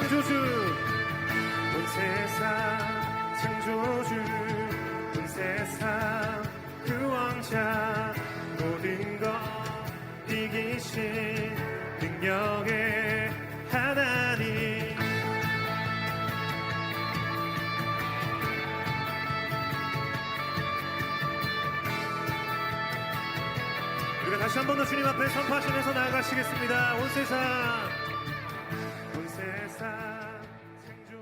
창조주, 온 세상 창조주, 온 세상 그 왕자, 모든 것 이기신 능력의 하나님. 우리가 다시 한 번 더 주님 앞에 선포하시면서 나아가시겠습니다. 온 세상 창조주.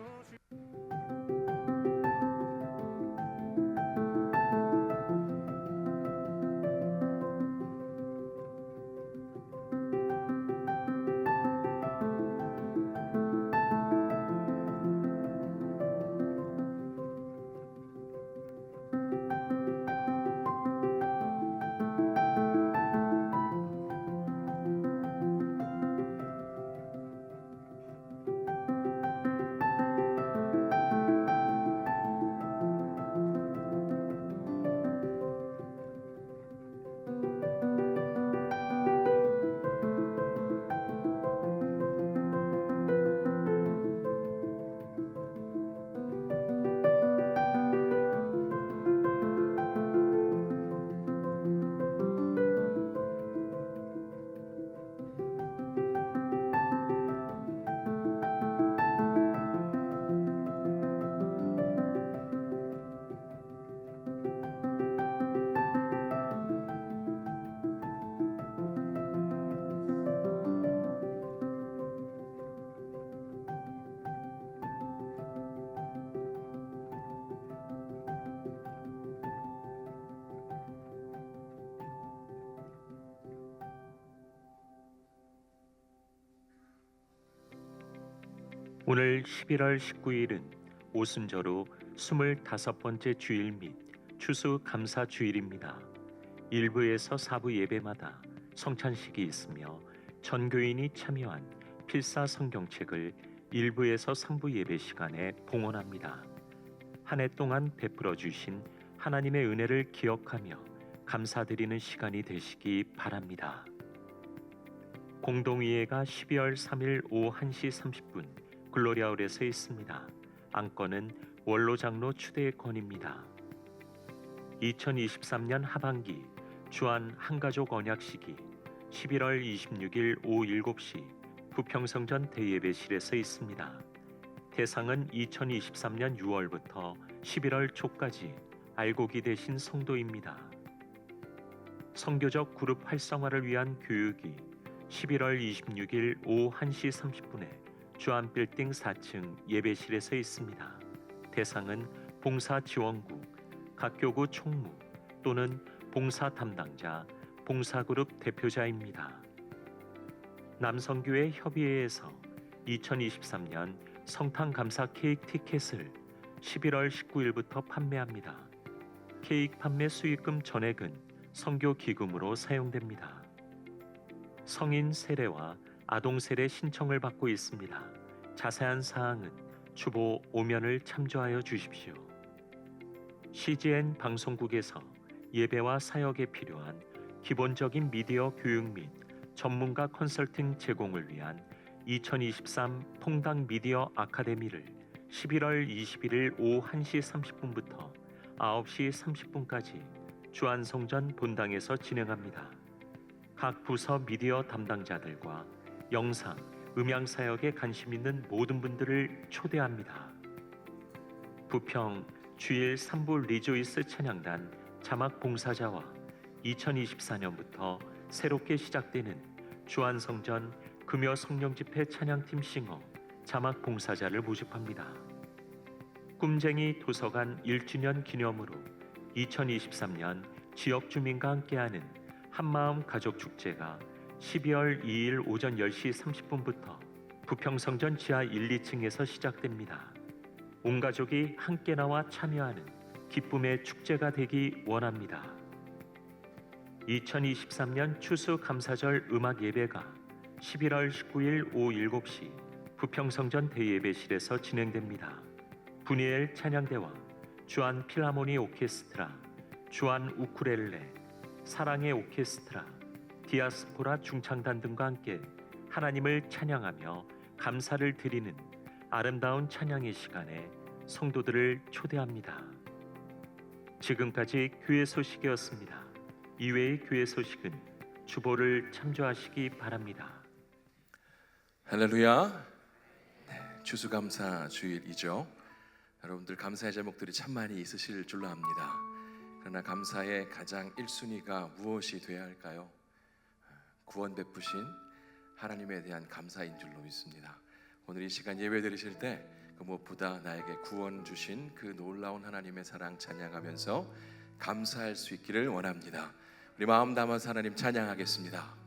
오늘 11월 19일은 오순절후 25번째 주일 및 추수 감사 주일입니다. 1부에서 4부 예배마다 성찬식이 있으며 전교인이 참여한 필사 성경책을 1부에서 3부 예배 시간에 봉헌합니다. 한 해 동안 베풀어 주신 하나님의 은혜를 기억하며 감사드리는 시간이 되시기 바랍니다. 공동의회가 12월 3일 오후 1시 30분 글로리아홀에서 있습니다. 안건은 원로장로 추대권입니다. 2023년 하반기 주한 한가족 언약식이 11월 26일 오후 7시 부평성전 대예배실에서 있습니다. 대상은 2023년 6월부터 11월 초까지 알곡이 되신 성도입니다. 선교적 그룹 활성화를 위한 교육이 11월 26일 오후 1시 30분에 주한빌딩 4층 예배실에서 있습니다. 대상은 봉사지원국, 각 교구 총무 또는 봉사 담당자, 봉사그룹 대표자입니다. 남성교회 협의회에서 2023년 성탄감사 케이크 티켓을 11월 19일부터 판매합니다. 케이크 판매 수익금 전액은 선교기금으로 사용됩니다. 성인 세례와 아동 세례 신청을 받고 있습니다. 자세한 사항은 주보 5면을 참조하여 주십시오. CGN 방송국에서 예배와 사역에 필요한 기본적인 미디어 교육 및 전문가 컨설팅 제공을 위한 2023 통당 미디어 아카데미를 11월 21일 오후 1시 30분부터 9시 30분까지 주안성전 본당에서 진행합니다. 각 부서 미디어 담당자들과 영상, 음향 사역에 관심 있는 모든 분들을 초대합니다. 부평 주일 3부 리조이스 찬양단 자막 봉사자와 2024년부터 새롭게 시작되는 주안성전 금요 성령집회 찬양팀 싱어 자막 봉사자를 모집합니다. 꿈쟁이 도서관 1주년 기념으로 2023년 지역 주민과 함께하는 한마음 가족축제가 12월 2일 오전 10시 30분부터 부평성전 지하 1, 2층에서 시작됩니다. 온 가족이 함께 나와 참여하는 기쁨의 축제가 되기 원합니다. 2023년 추수감사절 음악 예배가 11월 19일 오후 7시 부평성전 대예배실에서 진행됩니다. 분이엘 찬양대와 주한 필하모니 오케스트라, 주한 우쿠렐레, 사랑의 오케스트라, 디아스포라 중창단 등과 함께 하나님을 찬양하며 감사를 드리는 아름다운 찬양의 시간에 성도들을 초대합니다. 지금까지 교회 소식이었습니다. 이외의 교회 소식은 주보를 참조하시기 바랍니다. 할렐루야. 추수감사 주일이죠. 여러분들 감사의 제목들이 참 많이 있으실 줄로 압니다. 그러나 감사의 가장 1순위가 무엇이 되어야 할까요? 구원 베푸신 하나님에 대한 감사인 줄로 믿습니다. 오늘 이 시간 예배 드리실 때 그 무엇보다 나에게 구원 주신 그 놀라운 하나님의 사랑 찬양하면서 감사할 수 있기를 원합니다. 우리 마음 담아서 하나님 찬양하겠습니다.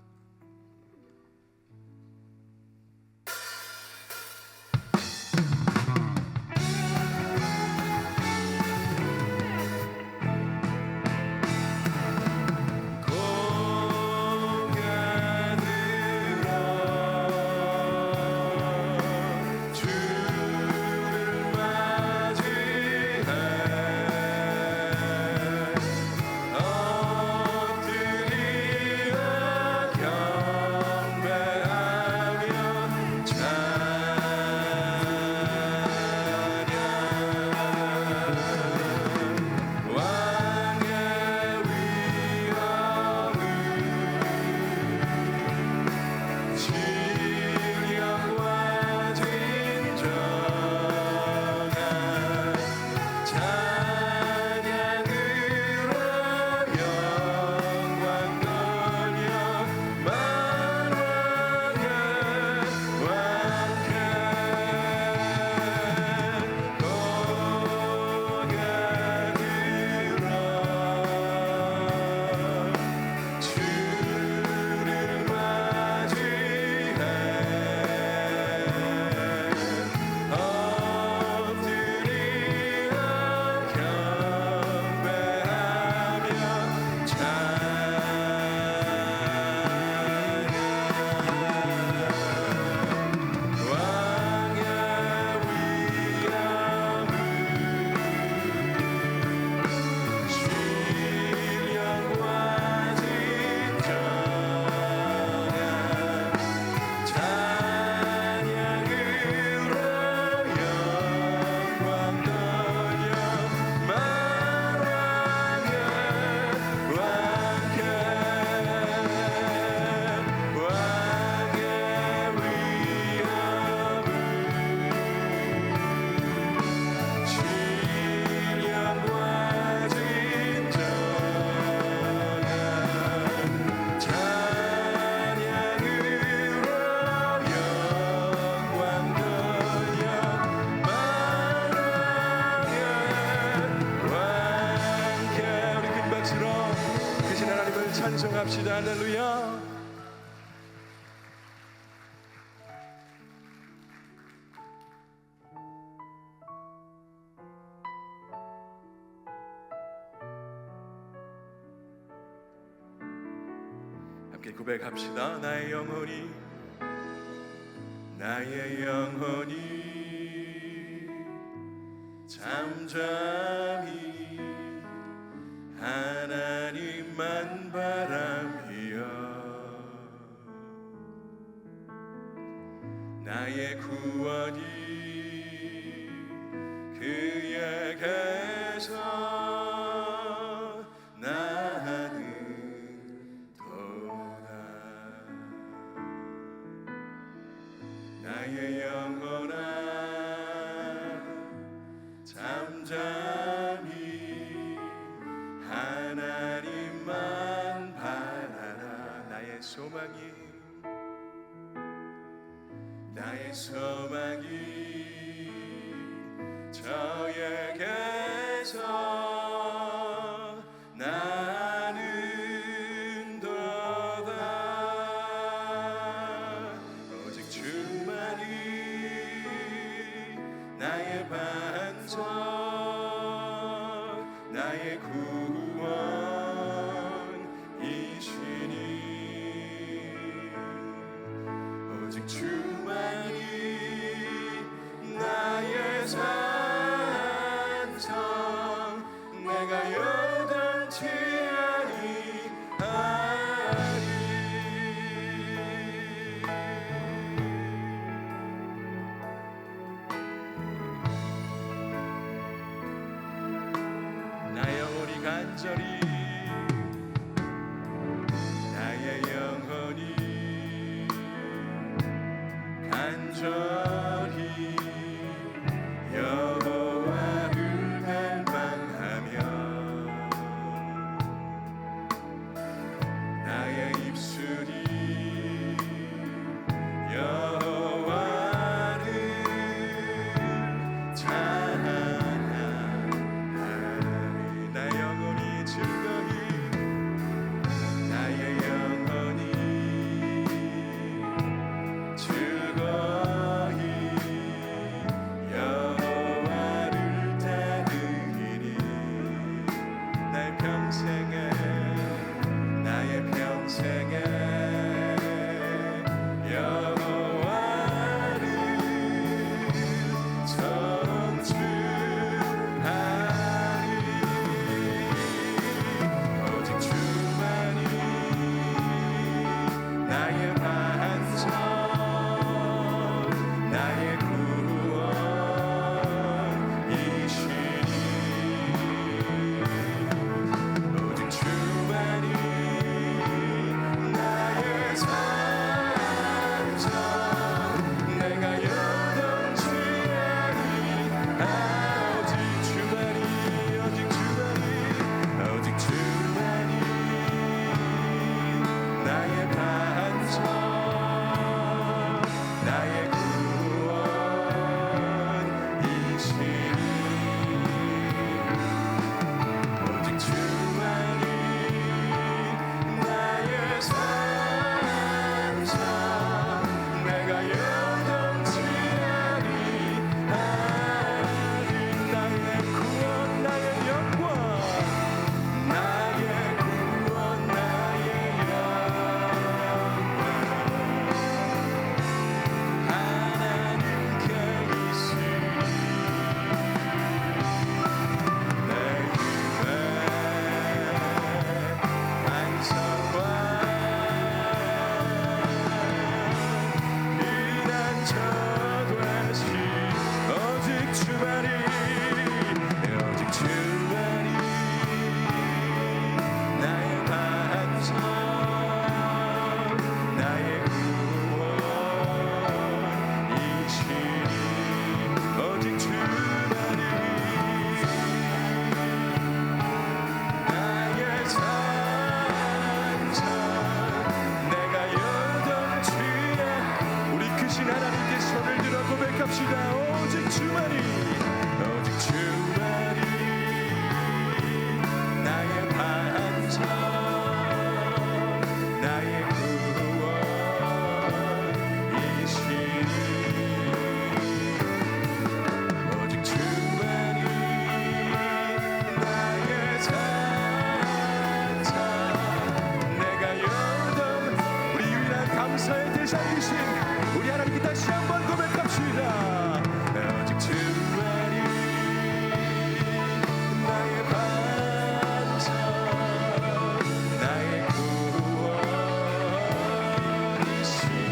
찬송합시다. 할렐루야. 함께 고백합시다. 나의 영혼이 잠잠히 하나님만 바라며 나의 구원이 그에게서 나는 도다. 나의 영혼아 잠잠히 하나님만 바라라. 나의 소망이 저에게서 나는 도다. 오직 주만이 나의 반석 나의 구원이시니 오직 주만이 나의 산성 내가 여덟치 아니하리. 간절히 나의 영혼이 간절히 여호와를 갈망하며 나의 입술이 여호와를 찬양하리. 나의 영혼이 즐거이 나의 영혼이 즐거이 여호와를 따르리니 나의 평생에 나의 평생에 여호와를 청춘하리. 오직 주만이 나의 반석 나의 구원이시니 오직 주만이 나의 산성 내가 요동치리니 오직 주만이 오직 주만이 오직 주만이 나의 반석 나의 구원이시니 오직 주만이 나의 산성 내가 요동치리니 나의 구원 나의 영광 나의 구원 나의 영광 하나님께 있으니 내 힘의 반석과 피난처 되시 오직 주만이 오직 주만이 나의 반석 나의 구원이시니 오직 주만이 나의 산성 내가 요동치리 우리 크신 하나님께 손을 들어 고백합시다. 오직 주만이 오직 주만이 나의 반석 나의 구원이시니 오직 주만이 나의 산성 내가 요동 우리 유일한 감사의 대상이신 우리 하나님께 다시 한번 고백합시다. 오직 주만이 나의 반석 나의 구원이시니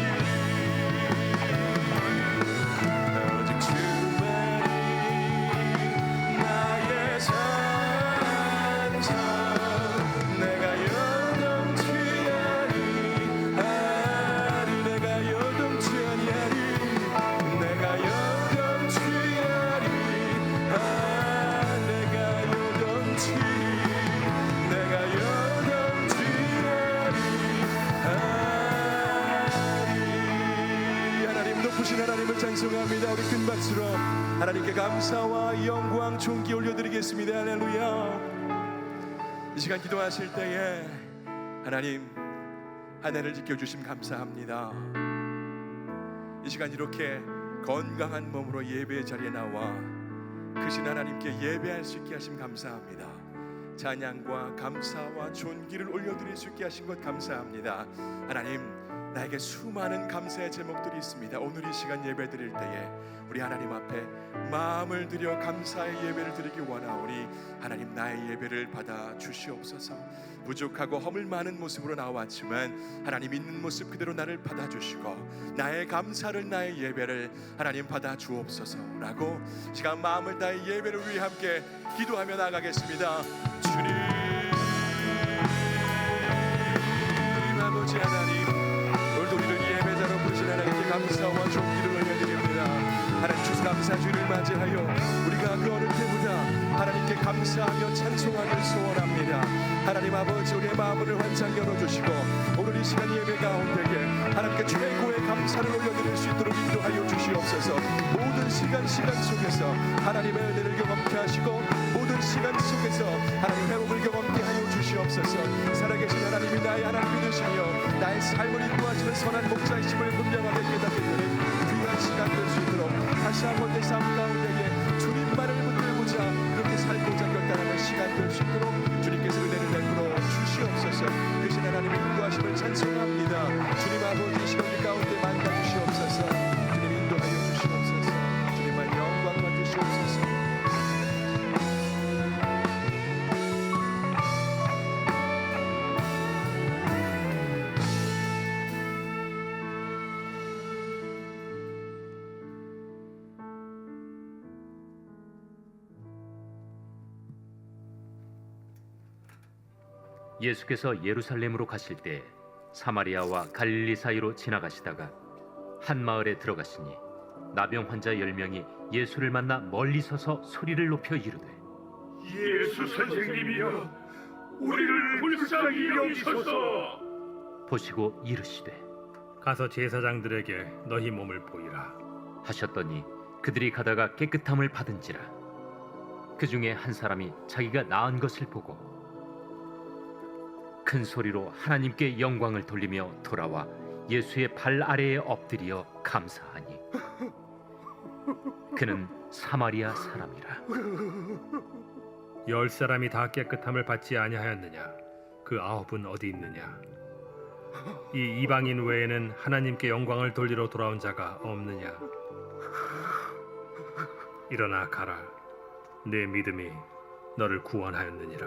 오직 주만이 나의 산성 내가 요동치리니 내가 요동치리니 내가 요동치리니 내가 요동치리 내가 요동치리니 하나님 높으신 하나님을 찬송합니다. 우리 큰 박수로 하나님께 감사와 영광 존귀 올려드리겠습니다. 할렐루야. 이 시간 기도하실 때에 하나님 한 해를 지켜주심 감사합니다. 이 시간 이렇게 건강한 몸으로 예배의 자리에 나와 크신 하나님께 예배할 수 있게 하심 감사합니다. 찬양과 감사와 존귀를 올려드릴 수 있게 하신 것 감사합니다. 하나님 나에게 수많은 감사의 제목들이 있습니다. 오늘 이 시간 예배 드릴 때에 우리 하나님 앞에 마음을 들여 감사의 예배를 드리기 원하오니 하나님 나의 예배를 받아 주시옵소서. 부족하고 허물 많은 모습으로 나왔지만 하나님 있는 모습 그대로 나를 받아주시고 나의 감사를 나의 예배를 하나님 받아 주옵소서라고 시간 마음을 다해 예배를 위해 함께 기도하며 나가겠습니다. 주님 살아계신 하나님, 오늘도 우리를 이 예배자로 부르신 하나님께 감사와 존귀를 올려드립니다. 하나님 추수감사주를 맞이하여 우리가 그 어느 때보다 하나님께 감사하며 찬송하길 소원합니다. 하나님 아버지, 우리의 마음을 활짝 열어주시고 오늘 이 시간 예배 가운데에 하나님께 최고의 감사를 올려드릴 수 있도록 인도하여 주시옵소서. 모든 시간 속에서 하나님의 은혜를 경험케 하시고 모든 시간 속에서 하나님 회복을 경험케 하여 주시옵소서. 살아계신 하나님이 나의 하나님이 되시며 나의 삶을 인도하시는 선한 목자이심을 분명하게 깨닫게 되는 귀한 시간 될 수 있도록 다시 한번 내 삶 가운데에 주님만을 붙들고자 그렇게 살고자 결단하는 시간 될 수 있도록 주님께서 은혜를 베풀어 주시옵소서. 대신 하나님의 인도하심을 찬송합니다. 주님 아버지, 이 시간 우리 가운데 만나 주시옵소서. 주님 인도하여 주시옵소서. 주님만 영광 받으시옵소서. 예수께서 예루살렘으로 가실 때 사마리아와 갈릴리 사이로 지나가시다가 한 마을에 들어가시니 나병 환자 10명이 예수를 만나 멀리 서서 소리를 높여 이르되 예수 선생님이여, 우리를 불쌍히 여기소서. 보시고 이르시되 가서 제사장들에게 너희 몸을 보이라. 하셨더니 그들이 가다가 깨끗함을 받은지라. 그 중에 한 사람이 자기가 나은 것을 보고 큰 소리로 하나님께 영광을 돌리며 돌아와 예수의 발 아래에 엎드려 감사하니 그는 사마리아 사람이라. 10사람이 다 깨끗함을 받지 아니하였느냐? 그 9은 어디 있느냐? 이 이방인 외에는 하나님께 영광을 돌리러 돌아온 자가 없느냐? 일어나 가라. 내 믿음이 너를 구원하였느니라.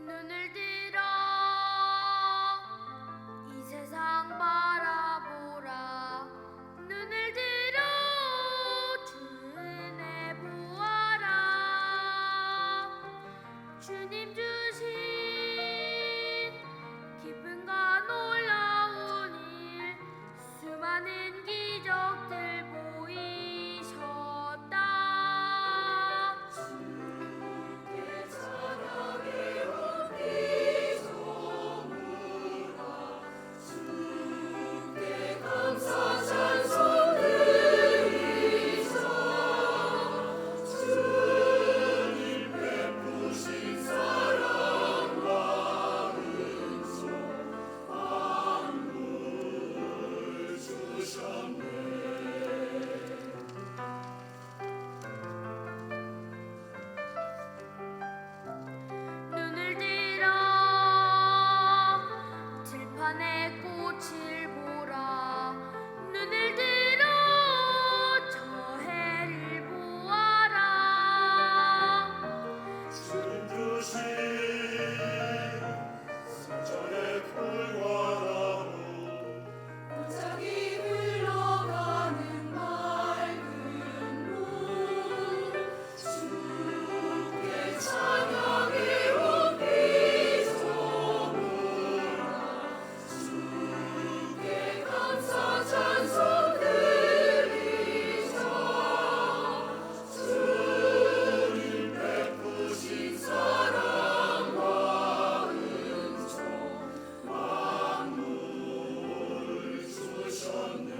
눈을 들어 이 세상 바라보라. 눈을 들어 주 은혜 보아라. 주님 주신 기쁨과 놀라운 일, 수많은 기적들 보이셨다. 눈을 들어 들판의 꽃을 보라. 눈을 들어 저 해를 보아라. 주님 주신 성전의 풀과 나무, 무작위 흘러가는 맑은 물, 주께 찬양해 감사 찬송 드리자. 주님 베푸신 사랑과 은총 만물 주셨네.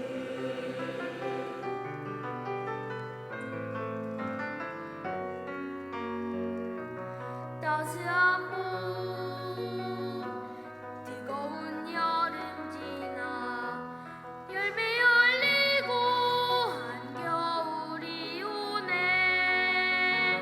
따스한 봄, 뜨거운 여름 지나 열매 열리고 한겨울이 오네.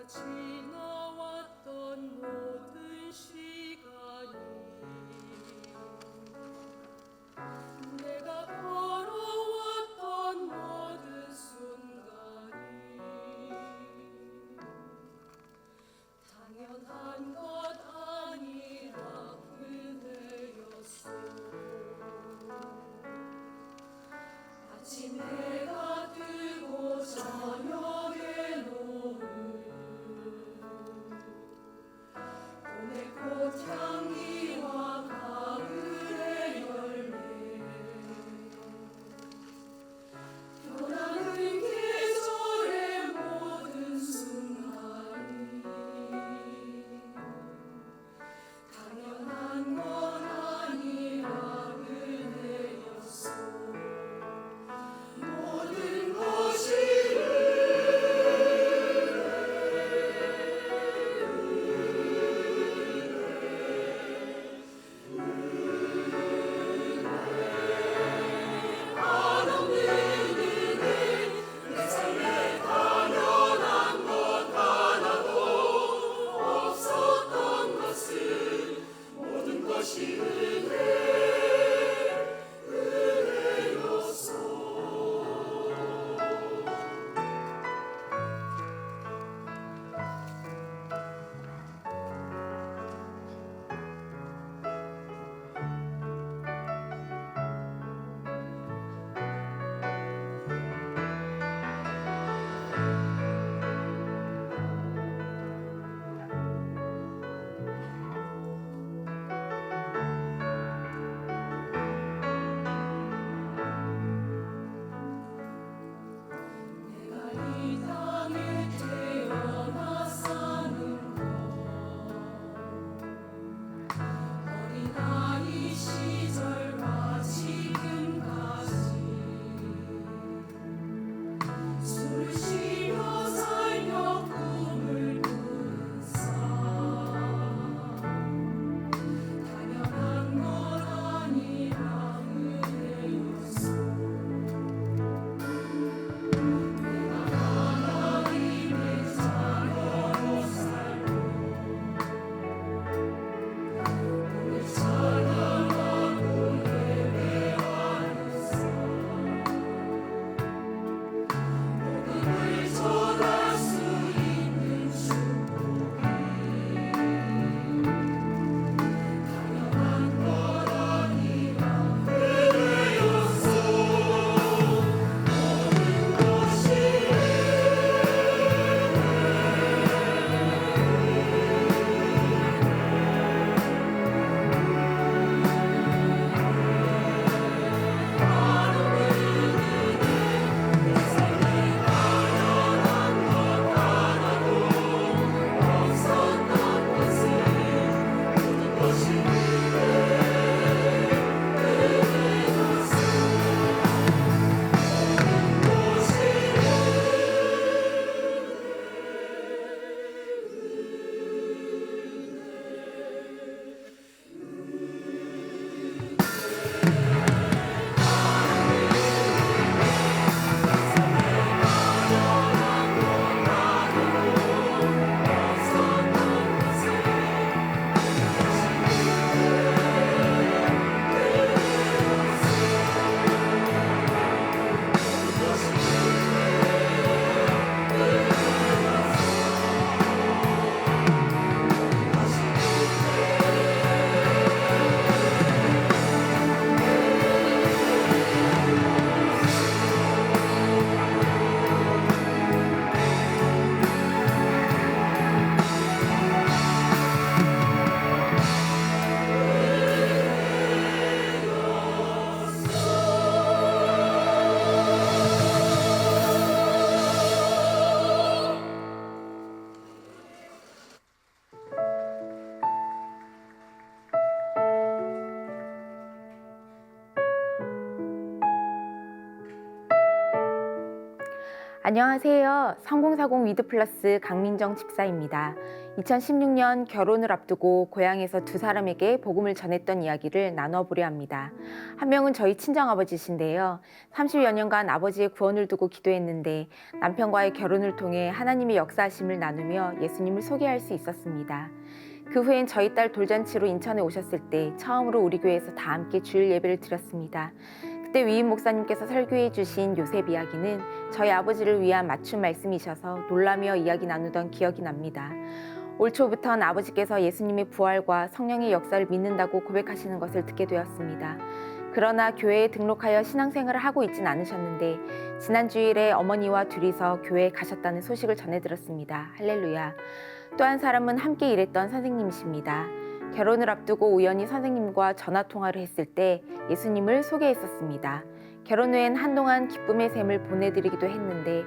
지나왔던 모든 시간이 내가 걸어왔던 모든 순간이 당연한 것 아니라 그대였어. 아침 해가 뜨고 저녁에 노을 안녕하세요. 3040 위드플러스 강민정 집사입니다. 2016년 결혼을 앞두고 고향에서 두 사람에게 복음을 전했던 이야기를 나눠보려 합니다. 한 명은 저희 친정아버지신데요. 30여 년간 아버지의 구원을 두고 기도했는데 남편과의 결혼을 통해 하나님의 역사하심을 나누며 예수님을 소개할 수 있었습니다. 그 후엔 저희 딸 돌잔치로 인천에 오셨을 때 처음으로 우리 교회에서 다 함께 주일 예배를 드렸습니다. 그때 위임 목사님께서 설교해 주신 요셉 이야기는 저희 아버지를 위한 맞춤 말씀이셔서 놀라며 이야기 나누던 기억이 납니다. 올 초부터는 아버지께서 예수님의 부활과 성령의 역사를 믿는다고 고백하시는 것을 듣게 되었습니다. 그러나 교회에 등록하여 신앙생활을 하고 있진 않으셨는데 지난 주일에 어머니와 둘이서 교회에 가셨다는 소식을 전해들었습니다. 할렐루야. 또 한 사람은 함께 일했던 선생님이십니다. 결혼을 앞두고 우연히 선생님과 전화통화를 했을 때 예수님을 소개했었습니다. 결혼 후엔 한동안 기쁨의 샘을 보내드리기도 했는데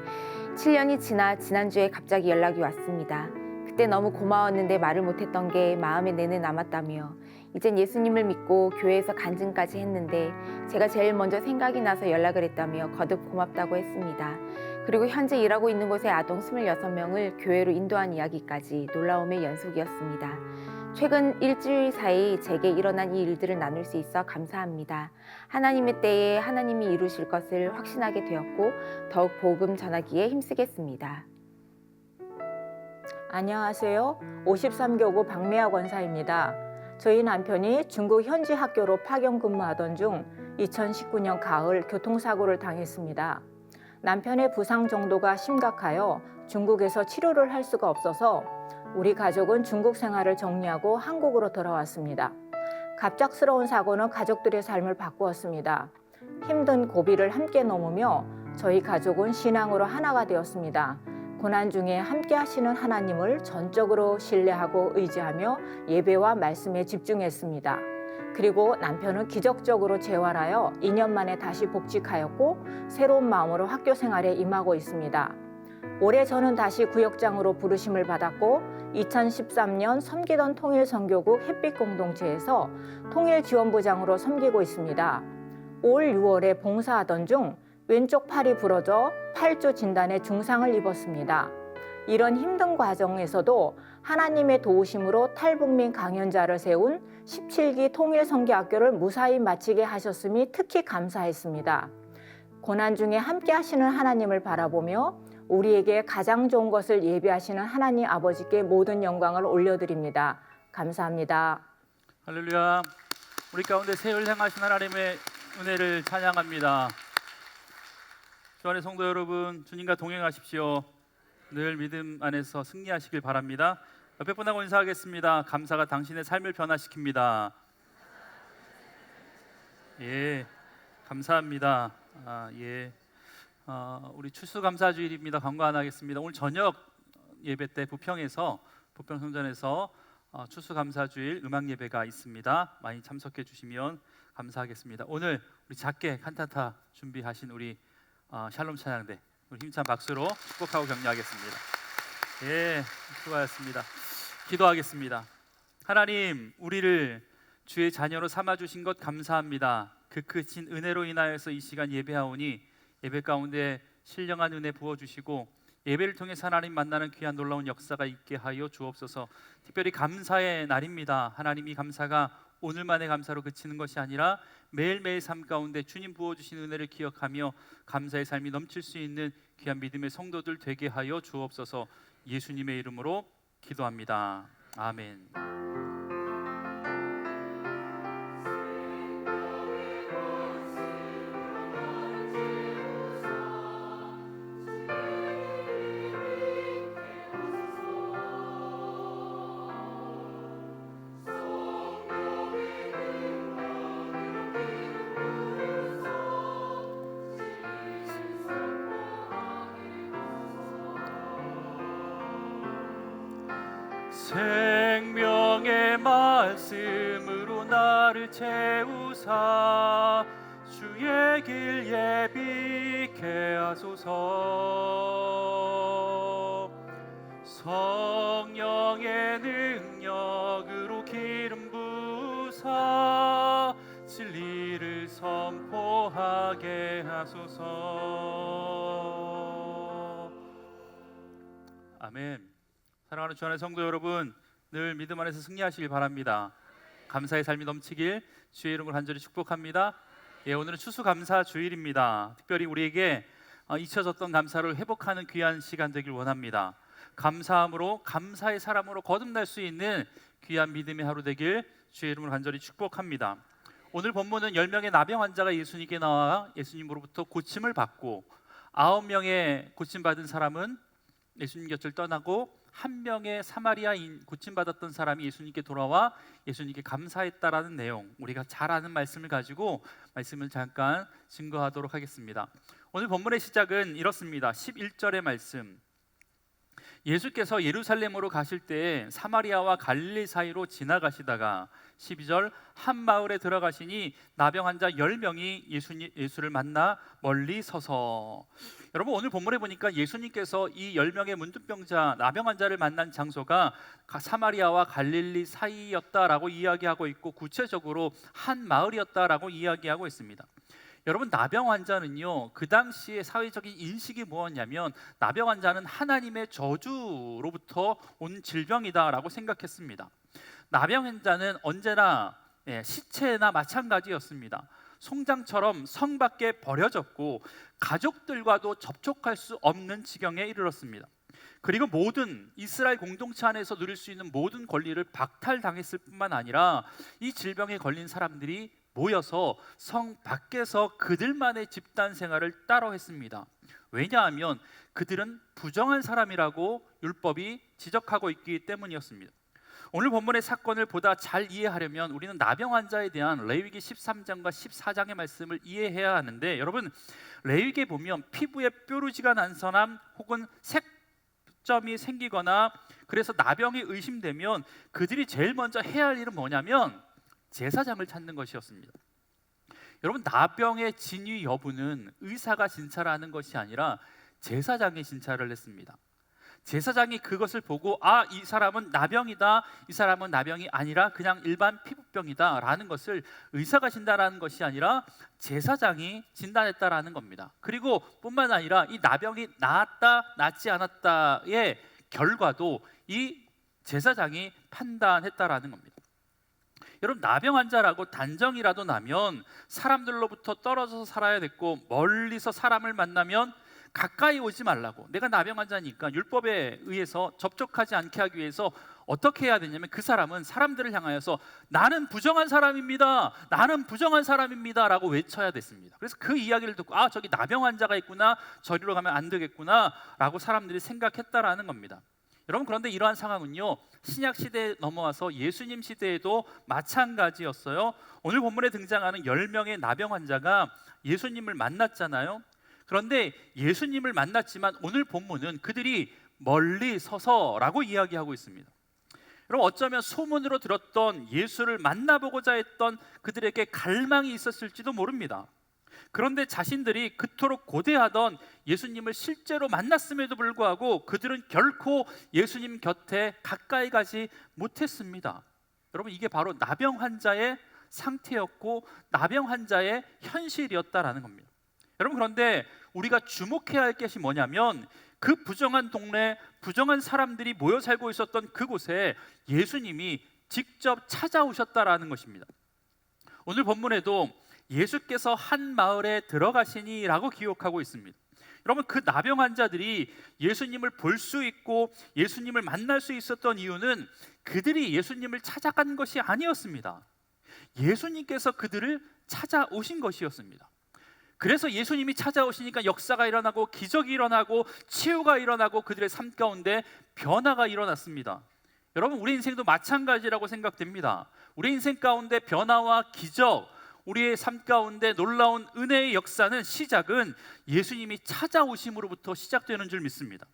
7년이 지나 지난주에 갑자기 연락이 왔습니다. 그때 너무 고마웠는데 말을 못했던 게 마음에 내내 남았다며 이젠 예수님을 믿고 교회에서 간증까지 했는데 제가 제일 먼저 생각이 나서 연락을 했다며 거듭 고맙다고 했습니다. 그리고 현재 일하고 있는 곳의 아동 26명을 교회로 인도한 이야기까지 놀라움의 연속이었습니다. 최근 일주일 사이 제게 일어난 이 일들을 나눌 수 있어 감사합니다. 하나님의 때에 하나님이 이루실 것을 확신하게 되었고 더욱 복음 전하기에 힘쓰겠습니다. 안녕하세요. 53교구 박미아 권사입니다. 저희 남편이 중국 현지 학교로 파견 근무하던 중 2019년 가을 교통사고를 당했습니다. 남편의 부상 정도가 심각하여 중국에서 치료를 할 수가 없어서 우리 가족은 중국 생활을 정리하고 한국으로 돌아왔습니다. 갑작스러운 사고는 가족들의 삶을 바꾸었습니다. 힘든 고비를 함께 넘으며 저희 가족은 신앙으로 하나가 되었습니다. 고난 중에 함께 하시는 하나님을 전적으로 신뢰하고 의지하며 예배와 말씀에 집중했습니다. 그리고 남편은 기적적으로 재활하여 2년 만에 다시 복직하였고 새로운 마음으로 학교 생활에 임하고 있습니다. 올해 저는 다시 구역장으로 부르심을 받았고 2013년 섬기던 통일선교국 햇빛공동체에서 통일지원부장으로 섬기고 있습니다. 올 6월에 봉사하던 중 왼쪽 팔이 부러져 8주 진단에 중상을 입었습니다. 이런 힘든 과정에서도 하나님의 도우심으로 탈북민 강연자를 세운 17기 통일선교학교를 무사히 마치게 하셨음이 특히 감사했습니다. 고난 중에 함께 하시는 하나님을 바라보며 우리에게 가장 좋은 것을 예비하시는 하나님 아버지께 모든 영광을 올려드립니다. 감사합니다. 할렐루야. 우리 가운데 세월 행하신 하나님의 은혜를 찬양합니다. 주 안의 성도 여러분, 주님과 동행하십시오. 늘 믿음 안에서 승리하시길 바랍니다. 옆에 분하고 인사하겠습니다. 감사가 당신의 삶을 변화시킵니다. 예, 감사합니다. 우리 추수감사주일입니다. 광고 하나 하겠습니다. 오늘 저녁 예배 때 부평에서 부평성전에서 추수감사주일 음악 예배가 있습니다. 많이 참석해 주시면 감사하겠습니다. 오늘 우리 작게 칸타타 준비하신 우리 샬롬 찬양대 우리 힘찬 박수로 축복하고 격려하겠습니다. 예, 수고하셨습니다. 기도하겠습니다. 하나님, 우리를 주의 자녀로 삼아주신 것 감사합니다. 그 크신 은혜로 인하여서 이 시간 예배하오니 예배 가운데 신령한 은혜 부어주시고 예배를 통해서 하나님 만나는 귀한 놀라운 역사가 있게 하여 주옵소서. 특별히 감사의 날입니다. 하나님, 이 감사가 오늘만의 감사로 그치는 것이 아니라 매일매일 삶 가운데 주님 부어주신 은혜를 기억하며 감사의 삶이 넘칠 수 있는 귀한 믿음의 성도들 되게 하여 주옵소서. 예수님의 이름으로 기도합니다. 아멘. 생명의 말씀으로 나를 채우사 주의 길 예비케 하소서. 성령의 능력으로 기름 부사 진리를 선포하게 하소서. 아멘. 사랑하는 주 안의 성도 여러분, 늘 믿음 안에서 승리하시길 바랍니다. 감사의 삶이 넘치길 주의 이름으로 간절히 축복합니다. 예, 오늘은 추수감사 주일입니다. 특별히 우리에게 잊혀졌던 감사를 회복하는 귀한 시간 되길 원합니다. 감사함으로 감사의 사람으로 거듭날 수 있는 귀한 믿음의 하루 되길 주의 이름으로 간절히 축복합니다. 오늘 본문은 10명의 나병 환자가 예수님께 나와 예수님으로부터 고침을 받고 9명의 고침받은 사람은 예수님 곁을 떠나고 1명의 사마리아인 고침받았던 사람이 예수님께 돌아와 예수님께 감사했다라는 내용, 우리가 잘 아는 말씀을 가지고 말씀을 잠깐 증거하도록 하겠습니다. 오늘 본문의 시작은 이렇습니다. 11절의 말씀, 예수께서 예루살렘으로 가실 때 사마리아와 갈릴리 사이로 지나가시다가 12절, 한 마을에 들어가시니 나병 환자 10명이 예수를 만나 멀리 서서. 여러분, 오늘 본문에 보니까 예수님께서 이 10명의 문둥병자 나병 환자를 만난 장소가 사마리아와 갈릴리 사이였다라고 이야기하고 있고, 구체적으로 한 마을이었다라고 이야기하고 있습니다. 여러분, 나병 환자는요, 그 당시의 사회적인 인식이 무엇냐면 나병 환자는 하나님의 저주로부터 온 질병이다라고 생각했습니다. 나병 환자는 언제나 시체나 마찬가지였습니다. 송장처럼 성 밖에 버려졌고 가족들과도 접촉할 수 없는 지경에 이르렀습니다. 그리고 모든 이스라엘 공동체 안에서 누릴 수 있는 모든 권리를 박탈당했을 뿐만 아니라 이 질병에 걸린 사람들이 모여서 성 밖에서 그들만의 집단 생활을 따로 했습니다. 왜냐하면 그들은 부정한 사람이라고 율법이 지적하고 있기 때문이었습니다. 오늘 본문의 사건을 보다 잘 이해하려면 우리는 나병 환자에 대한 레위기 13장과 14장의 말씀을 이해해야 하는데, 여러분, 레위기에 보면 피부에 뾰루지가 난 사람 혹은 색점이 생기거나 그래서 나병이 의심되면 그들이 제일 먼저 해야 할 일은 뭐냐면 제사장을 찾는 것이었습니다. 여러분, 나병의 진위 여부는 의사가 진찰하는 것이 아니라 제사장이 진찰을 했습니다. 제사장이 그것을 보고 이 사람은 나병이다, 이 사람은 나병이 아니라 그냥 일반 피부병이다 라는 것을 의사가 진단하는 것이 아니라 제사장이 진단했다라는 겁니다. 그리고 뿐만 아니라 이 나병이 나았다 낫지 않았다의 결과도 이 제사장이 판단했다라는 겁니다. 여러분, 나병 환자라고 단정이라도 나면 사람들로부터 떨어져서 살아야 됐고, 멀리서 사람을 만나면 가까이 오지 말라고, 내가 나병 환자니까 율법에 의해서 접촉하지 않게 하기 위해서 어떻게 해야 되냐면 그 사람은 사람들을 향하여서 나는 부정한 사람입니다, 나는 부정한 사람입니다 라고 외쳐야 됐습니다. 그래서 그 이야기를 듣고 저기 나병 환자가 있구나, 저리로 가면 안 되겠구나 라고 사람들이 생각했다라는 겁니다. 여러분, 그런데 이러한 상황은요, 신약 시대에 넘어와서 예수님 시대에도 마찬가지였어요. 오늘 본문에 등장하는 10명의 나병 환자가 예수님을 만났잖아요. 그런데 예수님을 만났지만 오늘 본문은 그들이 멀리 서서라고 이야기하고 있습니다. 여러분, 어쩌면 소문으로 들었던 예수를 만나보고자 했던 그들에게 갈망이 있었을지도 모릅니다. 그런데 자신들이 그토록 고대하던 예수님을 실제로 만났음에도 불구하고 그들은 결코 예수님 곁에 가까이 가지 못했습니다. 여러분, 이게 바로 나병 환자의 상태였고 나병 환자의 현실이었다라는 겁니다. 여러분, 그런데 우리가 주목해야 할 것이 뭐냐면 그 부정한 동네, 부정한 사람들이 모여 살고 있었던 그곳에 예수님이 직접 찾아오셨다라는 것입니다. 오늘 본문에도 예수께서 한 마을에 들어가시니 라고 기록하고 있습니다. 여러분, 그 나병 환자들이 예수님을 볼 수 있고 예수님을 만날 수 있었던 이유는 그들이 예수님을 찾아간 것이 아니었습니다. 예수님께서 그들을 찾아오신 것이었습니다. 그래서 예수님이 찾아오시니까 역사가 일어나고 기적이 일어나고 치유가 일어나고 그들의 삶 가운데 변화가 일어났습니다. 여러분, 우리 인생도 마찬가지라고 생각됩니다. 우리 인생 가운데 변화와 기적, 우리의 삶 가운데 놀라운 은혜의 역사는 시작은 예수님이 찾아오심으로부터 시작되는 줄 믿습니다.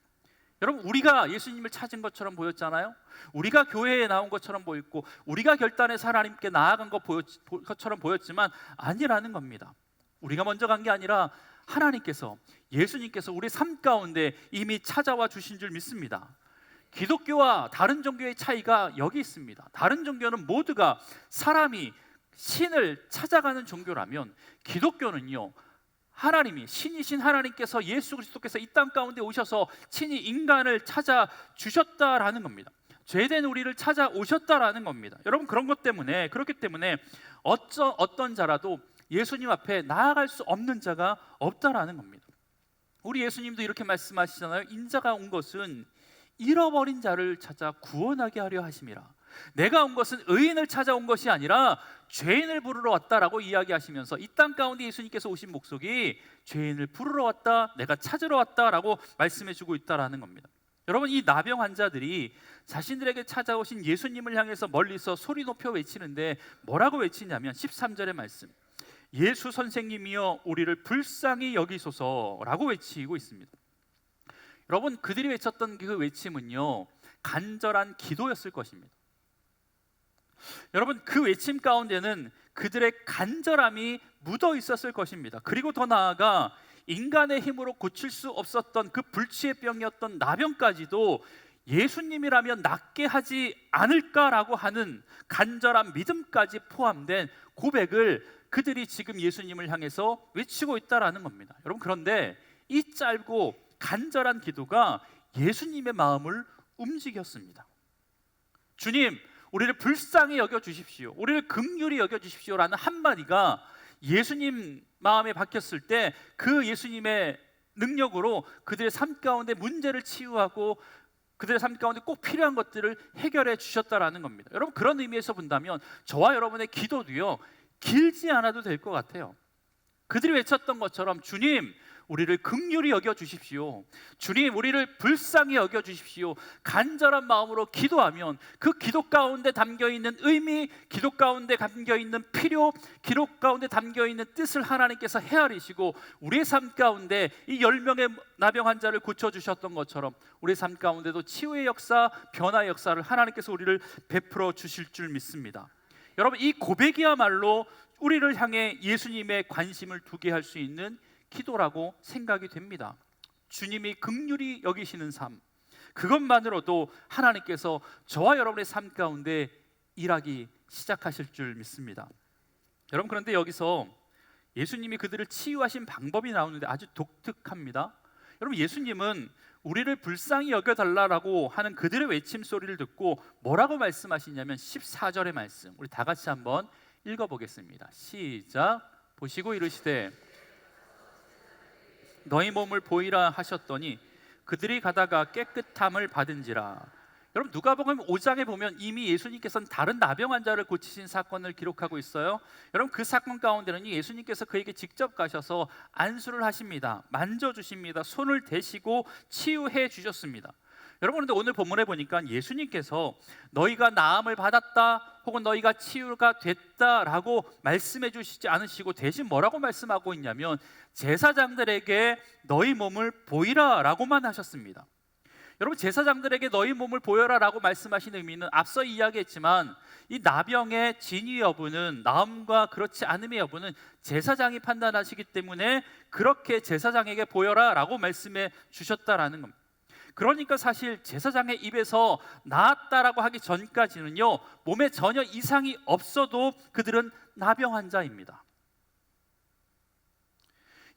여러분, 우리가 예수님을 찾은 것처럼 보였잖아요. 우리가 교회에 나온 것처럼 보였고 우리가 결단해서 하나님께 나아간 것처럼 보였지만 아니라는 겁니다. 우리가 먼저 간 게 아니라 하나님께서, 예수님께서 우리 삶 가운데 이미 찾아와 주신 줄 믿습니다. 기독교와 다른 종교의 차이가 여기 있습니다. 다른 종교는 모두가 사람이 신을 찾아가는 종교라면 기독교는요, 하나님이 신이신 하나님께서 예수 그리스도께서 이 땅 가운데 오셔서 친히 인간을 찾아 주셨다라는 겁니다. 죄된 우리를 찾아오셨다라는 겁니다. 여러분 그렇기 때문에 어떤 자라도 예수님 앞에 나아갈 수 없는 자가 없다라는 겁니다. 우리 예수님도 이렇게 말씀하시잖아요. 인자가 온 것은 잃어버린 자를 찾아 구원하게 하려 하심이라. 내가 온 것은 의인을 찾아온 것이 아니라 죄인을 부르러 왔다라고 이야기하시면서 이 땅 가운데 예수님께서 오신 목적이 죄인을 부르러 왔다, 내가 찾으러 왔다라고 말씀해주고 있다라는 겁니다. 여러분 이 나병 환자들이 자신들에게 찾아오신 예수님을 향해서 멀리서 소리 높여 외치는데 뭐라고 외치냐면 13절의 말씀, 예수 선생님이여 우리를 불쌍히 여기소서라고 외치고 있습니다. 여러분 그들이 외쳤던 그 외침은요 간절한 기도였을 것입니다. 여러분 그 외침 가운데는 그들의 간절함이 묻어 있었을 것입니다. 그리고 더 나아가 인간의 힘으로 고칠 수 없었던 그 불치의 병이었던 나병까지도 예수님이라면 낫게 하지 않을까라고 하는 간절한 믿음까지 포함된 고백을 그들이 지금 예수님을 향해서 외치고 있다라는 겁니다. 여러분 그런데 이 짧고 간절한 기도가 예수님의 마음을 움직였습니다. 주님, 우리를 불쌍히 여겨 주십시오. 우리를 긍휼히 여겨 주십시오라는 한마디가 예수님 마음에 박혔을 때 그 예수님의 능력으로 그들의 삶 가운데 문제를 치유하고 그들의 삶 가운데 꼭 필요한 것들을 해결해 주셨다라는 겁니다. 여러분 그런 의미에서 본다면 저와 여러분의 기도도요 길지 않아도 될 것 같아요. 그들이 외쳤던 것처럼 주님 우리를 긍휼히 여겨 주십시오. 주님 우리를 불쌍히 여겨 주십시오. 간절한 마음으로 기도하면 그 기도 가운데 담겨있는 의미, 기도 가운데 담겨있는 필요, 기도 가운데 담겨있는 뜻을 하나님께서 헤아리시고 우리의 삶 가운데 이 10명의 나병 환자를 고쳐주셨던 것처럼 우리의 삶 가운데도 치유의 역사, 변화의 역사를 하나님께서 우리를 베풀어 주실 줄 믿습니다. 여러분 이 고백이야말로 우리를 향해 예수님의 관심을 두게 할 수 있는 기도라고 생각이 됩니다. 주님이 긍휼히 여기시는 삶, 그것만으로도 하나님께서 저와 여러분의 삶 가운데 일하기 시작하실 줄 믿습니다. 여러분 그런데 여기서 예수님이 그들을 치유하신 방법이 나오는데 아주 독특합니다. 여러분 예수님은 우리를 불쌍히 여겨달라고 하는 그들의 외침 소리를 듣고 뭐라고 말씀하시냐면 14절의 말씀, 우리 다 같이 한번 읽어보겠습니다. 시작. 보시고 이르시되 너희 몸을 보이라 하셨더니 그들이 가다가 깨끗함을 받은지라. 여러분 누가복음 5장에 보면 이미 예수님께서는 다른 나병 환자를 고치신 사건을 기록하고 있어요. 여러분 그 사건 가운데는 예수님께서 그에게 직접 가셔서 안수를 하십니다. 만져주십니다. 손을 대시고 치유해 주셨습니다. 여러분 그런데 오늘 본문에 보니까 예수님께서 너희가 나음을 받았다 혹은 너희가 치유가 됐다라고 말씀해 주시지 않으시고 대신 뭐라고 말씀하고 있냐면 제사장들에게 너희 몸을 보이라 라고만 하셨습니다. 여러분 제사장들에게 너희 몸을 보여라 라고 말씀하신 의미는 앞서 이야기했지만 이 나병의 진위 여부는 나음과 그렇지 않음의 여부는 제사장이 판단하시기 때문에 그렇게 제사장에게 보여라 라고 말씀해 주셨다라는 겁니다. 그러니까 사실 제사장의 입에서 나았다라고 하기 전까지는요 몸에 전혀 이상이 없어도 그들은 나병 환자입니다.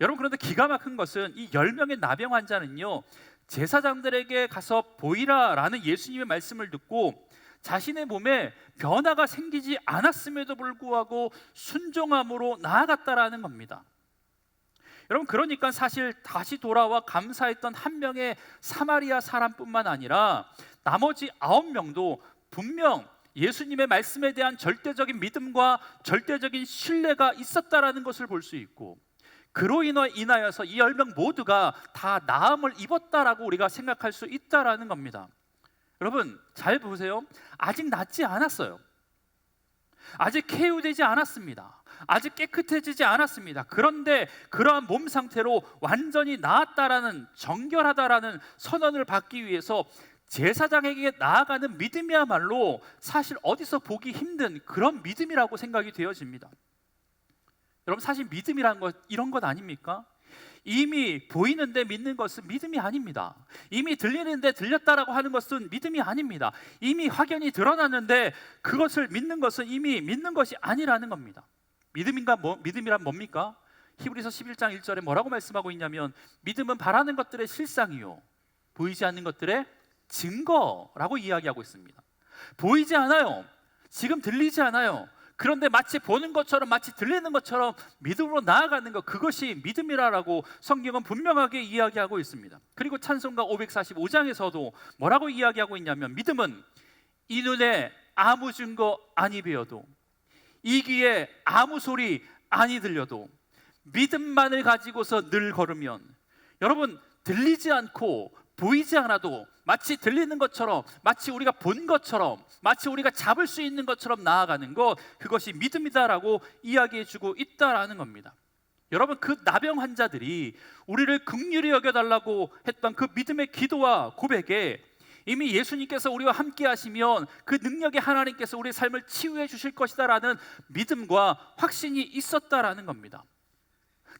여러분 그런데 기가 막힌 것은 이 10명의 나병 환자는요 제사장들에게 가서 보이라 라는 예수님의 말씀을 듣고 자신의 몸에 변화가 생기지 않았음에도 불구하고 순종함으로 나아갔다라는 겁니다. 여러분 그러니까 사실 다시 돌아와 감사했던 한 명의 사마리아 사람뿐만 아니라 나머지 9명도 분명 예수님의 말씀에 대한 절대적인 믿음과 절대적인 신뢰가 있었다라는 것을 볼 수 있고 그로 인하여서 이 10명 모두가 다 나음을 입었다라고 우리가 생각할 수 있다라는 겁니다. 여러분 잘 보세요. 아직 낫지 않았어요. 아직 쾌유되지 않았습니다. 아직 깨끗해지지 않았습니다. 그런데 그러한 몸 상태로 완전히 나았다라는 정결하다라는 선언을 받기 위해서 제사장에게 나아가는 믿음이야말로 사실 어디서 보기 힘든 그런 믿음이라고 생각이 되어집니다. 여러분 사실 믿음이라는 것 이런 것 아닙니까? 이미 보이는데 믿는 것은 믿음이 아닙니다. 이미 들리는데 들렸다라고 하는 것은 믿음이 아닙니다. 이미 확연히 드러났는데 그것을 믿는 것은 이미 믿는 것이 아니라는 겁니다. 믿음이란 뭡니까? 히브리서 11장 1절에 뭐라고 말씀하고 있냐면 믿음은 바라는 것들의 실상이요 보이지 않는 것들의 증거라고 이야기하고 있습니다. 보이지 않아요. 지금 들리지 않아요. 그런데 마치 보는 것처럼 마치 들리는 것처럼 믿음으로 나아가는 것, 그것이 믿음이라고 성경은 분명하게 이야기하고 있습니다. 그리고 찬송가 545장에서도 뭐라고 이야기하고 있냐면 믿음은 이 눈에 아무 증거 아니 배어도 이 귀에 아무 소리 아니 들려도 믿음만을 가지고서 늘 걸으면, 여러분 들리지 않고 보이지 않아도 마치 들리는 것처럼, 마치 우리가 본 것처럼, 마치 우리가 잡을 수 있는 것처럼 나아가는 것, 그것이 믿음이다라고 이야기해주고 있다라는 겁니다. 여러분, 그 나병 환자들이 우리를 긍휼히 여겨달라고 했던 그 믿음의 기도와 고백에 이미 예수님께서 우리와 함께 하시면 그 능력의 하나님께서 우리의 삶을 치유해 주실 것이다라는 믿음과 확신이 있었다라는 겁니다.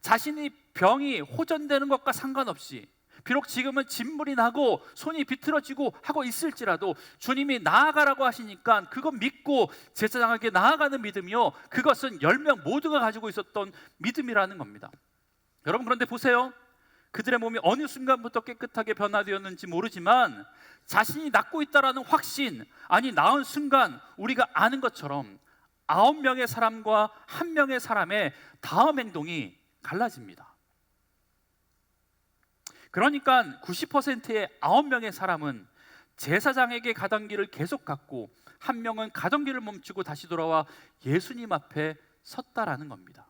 자신이 병이 호전되는 것과 상관없이, 비록 지금은 진물이 나고 손이 비틀어지고 하고 있을지라도 주님이 나아가라고 하시니까 그것 믿고 제사장에게 나아가는 믿음이요, 그것은 10명 모두가 가지고 있었던 믿음이라는 겁니다. 여러분, 그런데 보세요. 그들의 몸이 어느 순간부터 깨끗하게 변화되었는지 모르지만 자신이 낫고 있다라는 확신, 아니 나은 순간 우리가 아는 것처럼 9명의 사람과 1명의 사람의 다음 행동이 갈라집니다. 그러니까 90%의 9명의 사람은 제사장에게 가던 길을 계속 갔고 1명은 가던 길을 멈추고 다시 돌아와 예수님 앞에 섰다라는 겁니다.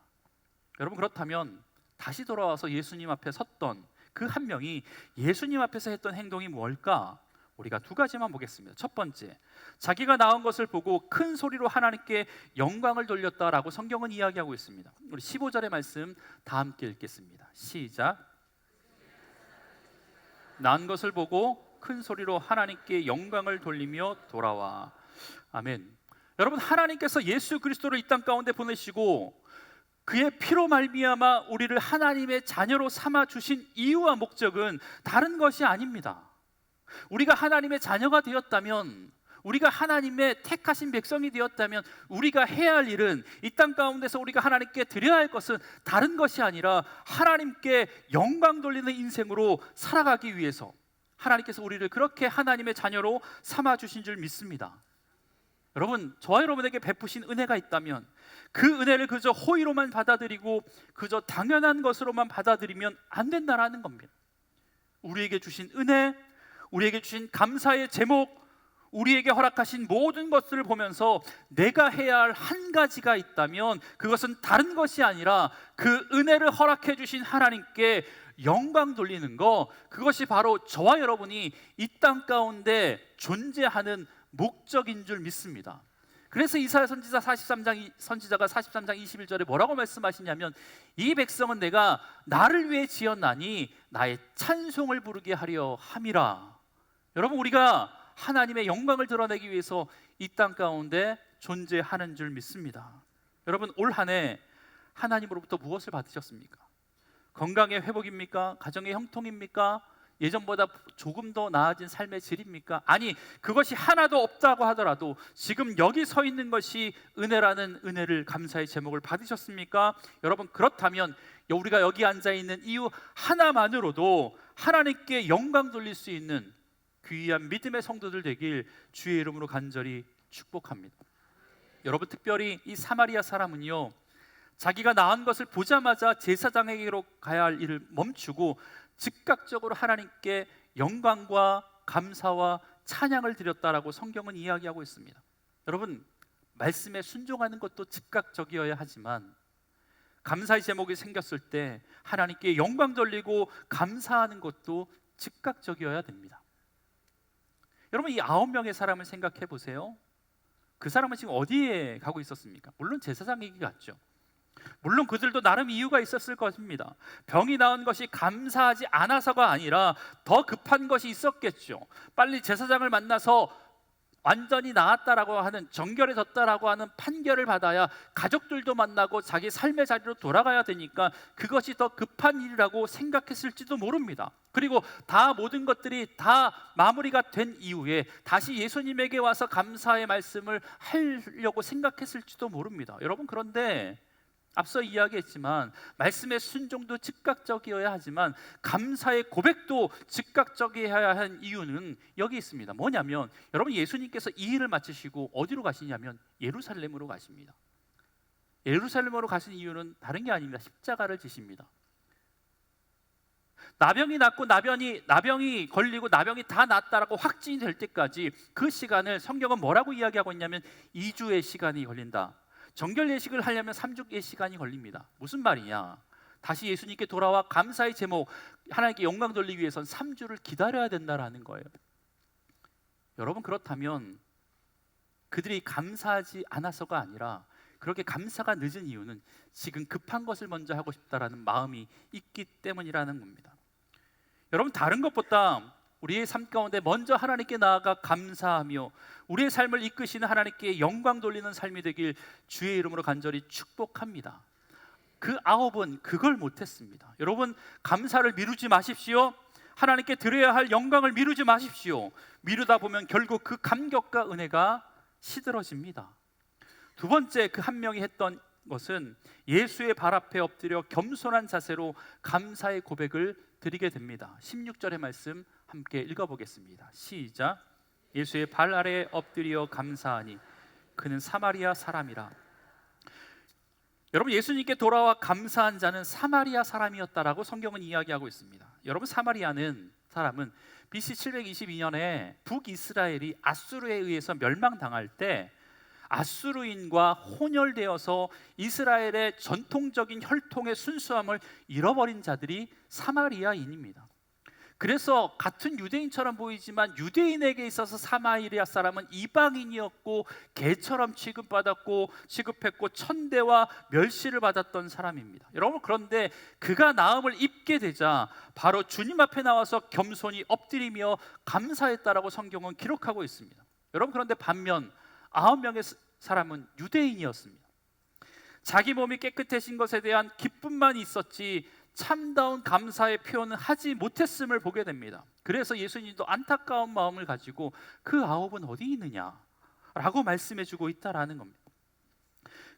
여러분, 그렇다면 다시 돌아와서 예수님 앞에 섰던 그 1명이 예수님 앞에서 했던 행동이 뭘까? 우리가 2가지만 보겠습니다. 첫 번째, 자기가 나은 것을 보고 큰 소리로 하나님께 영광을 돌렸다라고 성경은 이야기하고 있습니다. 우리 15절의 말씀 다 함께 읽겠습니다. 시작. 나은 것을 보고 큰 소리로 하나님께 영광을 돌리며 돌아와. 아멘. 여러분, 하나님께서 예수 그리스도를 이 땅 가운데 보내시고 그의 피로 말미암아 우리를 하나님의 자녀로 삼아 주신 이유와 목적은 다른 것이 아닙니다. 우리가 하나님의 자녀가 되었다면, 우리가 하나님의 택하신 백성이 되었다면 우리가 해야 할 일은, 이 땅 가운데서 우리가 하나님께 드려야 할 것은 다른 것이 아니라 하나님께 영광 돌리는 인생으로 살아가기 위해서 하나님께서 우리를 그렇게 하나님의 자녀로 삼아 주신 줄 믿습니다. 여러분, 저와 여러분에게 베푸신 은혜가 있다면 그 은혜를 그저 호의로만 받아들이고 그저 당연한 것으로만 받아들이면 안 된다라는 겁니다. 우리에게 주신 은혜, 우리에게 주신 감사의 제목, 우리에게 허락하신 모든 것들을 보면서 내가 해야 할 한 가지가 있다면 그것은 다른 것이 아니라 그 은혜를 허락해 주신 하나님께 영광 돌리는 것, 그것이 바로 저와 여러분이 이 땅 가운데 존재하는 목적인 줄 믿습니다. 그래서 이사야 선지자가 43장 21절에 뭐라고 말씀하시냐면 이 백성은 내가 나를 위해 지었나니 나의 찬송을 부르게 하려 함이라. 여러분, 우리가 하나님의 영광을 드러내기 위해서 이 땅 가운데 존재하는 줄 믿습니다. 여러분, 올 한 해 하나님으로부터 무엇을 받으셨습니까? 건강의 회복입니까? 가정의 형통입니까? 예전보다 조금 더 나아진 삶의 질입니까? 아니, 그것이 하나도 없다고 하더라도 지금 여기 서 있는 것이 은혜라는 은혜를, 감사의 제목을 받으셨습니까? 여러분, 그렇다면 우리가 여기 앉아 있는 이유 하나만으로도 하나님께 영광 돌릴 수 있는 귀한 믿음의 성도들 되길 주의 이름으로 간절히 축복합니다. 여러분, 특별히 이 사마리아 사람은요, 자기가 나은 것을 보자마자 제사장에게로 가야 할 일을 멈추고 즉각적으로 하나님께 영광과 감사와 찬양을 드렸다라고 성경은 이야기하고 있습니다. 여러분, 말씀에 순종하는 것도 즉각적이어야 하지만 감사의 제목이 생겼을 때 하나님께 영광 돌리고 감사하는 것도 즉각적이어야 됩니다. 여러분, 이 9명의 사람을 생각해 보세요. 그 사람은 지금 어디에 가고 있었습니까? 물론 제사장에게 갔죠. 물론 그들도 나름 이유가 있었을 것입니다. 병이 나은 것이 감사하지 않아서가 아니라 더 급한 것이 있었겠죠. 빨리 제사장을 만나서 완전히 나았다라고 하는, 정결해졌다라고 하는 판결을 받아야 가족들도 만나고 자기 삶의 자리로 돌아가야 되니까 그것이 더 급한 일이라고 생각했을지도 모릅니다. 그리고 다 모든 것들이 다 마무리가 된 이후에 다시 예수님에게 와서 감사의 말씀을 하려고 생각했을지도 모릅니다. 여러분, 그런데 앞서 이야기했지만 말씀의 순종도 즉각적이어야 하지만 감사의 고백도 즉각적이어야 하는 이유는 여기 있습니다. 뭐냐면 여러분, 예수님께서 이 일을 마치시고 어디로 가시냐면 예루살렘으로 가십니다. 예루살렘으로 가신 이유는 다른 게 아닙니다. 십자가를 지십니다. 나병이 낫고 나병이 걸리고 나병이 다 낫다라고 확진이 될 때까지 그 시간을 성경은 뭐라고 이야기하고 있냐면 2주의 시간이 걸린다. 정결 예식을 하려면 3주의 시간이 걸립니다. 무슨 말이냐? 다시 예수님께 돌아와 감사의 제목, 하나님께 영광 돌리기 위해선 3주를 기다려야 된다라는 거예요. 여러분, 그렇다면 그들이 감사하지 않아서가 아니라 그렇게 감사가 늦은 이유는 지금 급한 것을 먼저 하고 싶다라는 마음이 있기 때문이라는 겁니다. 여러분, 다른 것보다 우리의 삶 가운데 먼저 하나님께 나아가 감사하며 우리의 삶을 이끄시는 하나님께 영광 돌리는 삶이 되길 주의 이름으로 간절히 축복합니다. 그 아홉은 그걸 못했습니다. 여러분, 감사를 미루지 마십시오. 하나님께 드려야 할 영광을 미루지 마십시오. 미루다 보면 결국 그 감격과 은혜가 시들어집니다. 두 번째, 그 한 명이 했던 것은 예수의 발 앞에 엎드려 겸손한 자세로 감사의 고백을 드리게 됩니다. 16절의 말씀 함께 읽어보겠습니다. 시작. 예수의 발 아래 엎드려 감사하니 그는 사마리아 사람이라. 여러분, 예수님께 돌아와 감사한 자는 사마리아 사람이었다라고 성경은 이야기하고 있습니다. 여러분, 사마리아는 사람은 BC 722년에 북이스라엘이 아수르에 의해서 멸망당할 때 아수르인과 혼혈되어서 이스라엘의 전통적인 혈통의 순수함을 잃어버린 자들이 사마리아인입니다. 그래서 같은 유대인처럼 보이지만 유대인에게 있어서 사마리아 사람은 이방인이었고 개처럼 취급했고 천대와 멸시를 받았던 사람입니다. 여러분, 그런데 그가 나음을 입게 되자 바로 주님 앞에 나와서 겸손히 엎드리며 감사했다라고 성경은 기록하고 있습니다. 여러분, 그런데 반면 9명의 사람은 유대인이었습니다. 자기 몸이 깨끗해진 것에 대한 기쁨만 있었지 참다운 감사의 표현은 하지 못했음을 보게 됩니다. 그래서 예수님도 안타까운 마음을 가지고 그 9은 어디 있느냐라고 말씀해주고 있다라는 겁니다.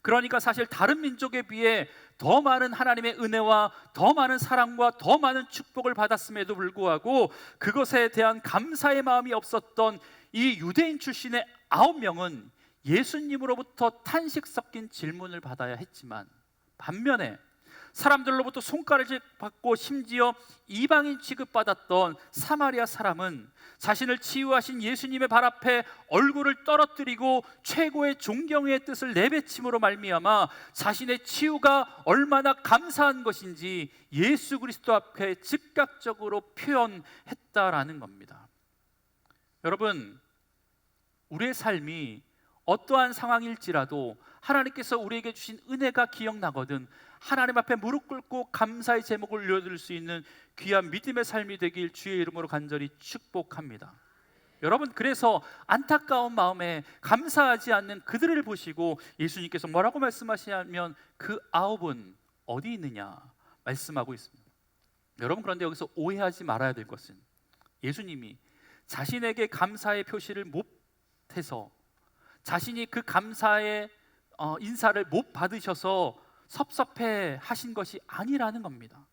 그러니까 사실 다른 민족에 비해 더 많은 하나님의 은혜와 더 많은 사랑과 더 많은 축복을 받았음에도 불구하고 그것에 대한 감사의 마음이 없었던 이 유대인 출신의 9명은 예수님으로부터 탄식 섞인 질문을 받아야 했지만, 반면에 사람들로부터 손가락을 받고 심지어 이방인 취급받았던 사마리아 사람은 자신을 치유하신 예수님의 발 앞에 얼굴을 떨어뜨리고 최고의 존경의 뜻을 내뱉음으로 말미암아 자신의 치유가 얼마나 감사한 것인지 예수 그리스도 앞에 즉각적으로 표현했다라는 겁니다. 여러분, 우리의 삶이 어떠한 상황일지라도 하나님께서 우리에게 주신 은혜가 기억나거든 하나님 앞에 무릎 꿇고 감사의 제목을 올려드릴 수 있는 귀한 믿음의 삶이 되길 주의 이름으로 간절히 축복합니다. 여러분, 그래서 안타까운 마음에 감사하지 않는 그들을 보시고 예수님께서 뭐라고 말씀하시냐면 그 9은 어디 있느냐 말씀하고 있습니다. 여러분, 그런데 여기서 오해하지 말아야 될 것은 예수님이 자신에게 감사의 표시를 못해서 자신이 그 감사의 인사를 못 받으셔서 섭섭해 하신 것이 아니라는 겁니다.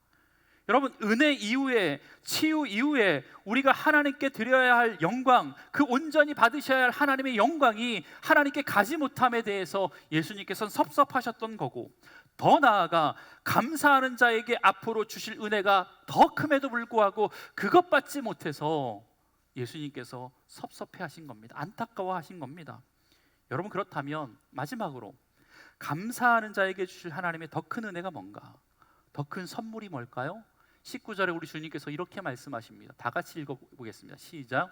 여러분, 은혜 이후에 치유 이후에 우리가 하나님께 드려야 할 영광, 그 온전히 받으셔야 할 하나님의 영광이 하나님께 가지 못함에 대해서 예수님께서는 섭섭하셨던 거고, 더 나아가 감사하는 자에게 앞으로 주실 은혜가 더 큼에도 불구하고 그것 받지 못해서 예수님께서 섭섭해 하신 겁니다. 안타까워 하신 겁니다. 여러분, 그렇다면 마지막으로 감사하는 자에게 주실 하나님의 더 큰 은혜가 뭔가? 더 큰 선물이 뭘까요? 19절에 우리 주님께서 이렇게 말씀하십니다. 다 같이 읽어보겠습니다. 시작.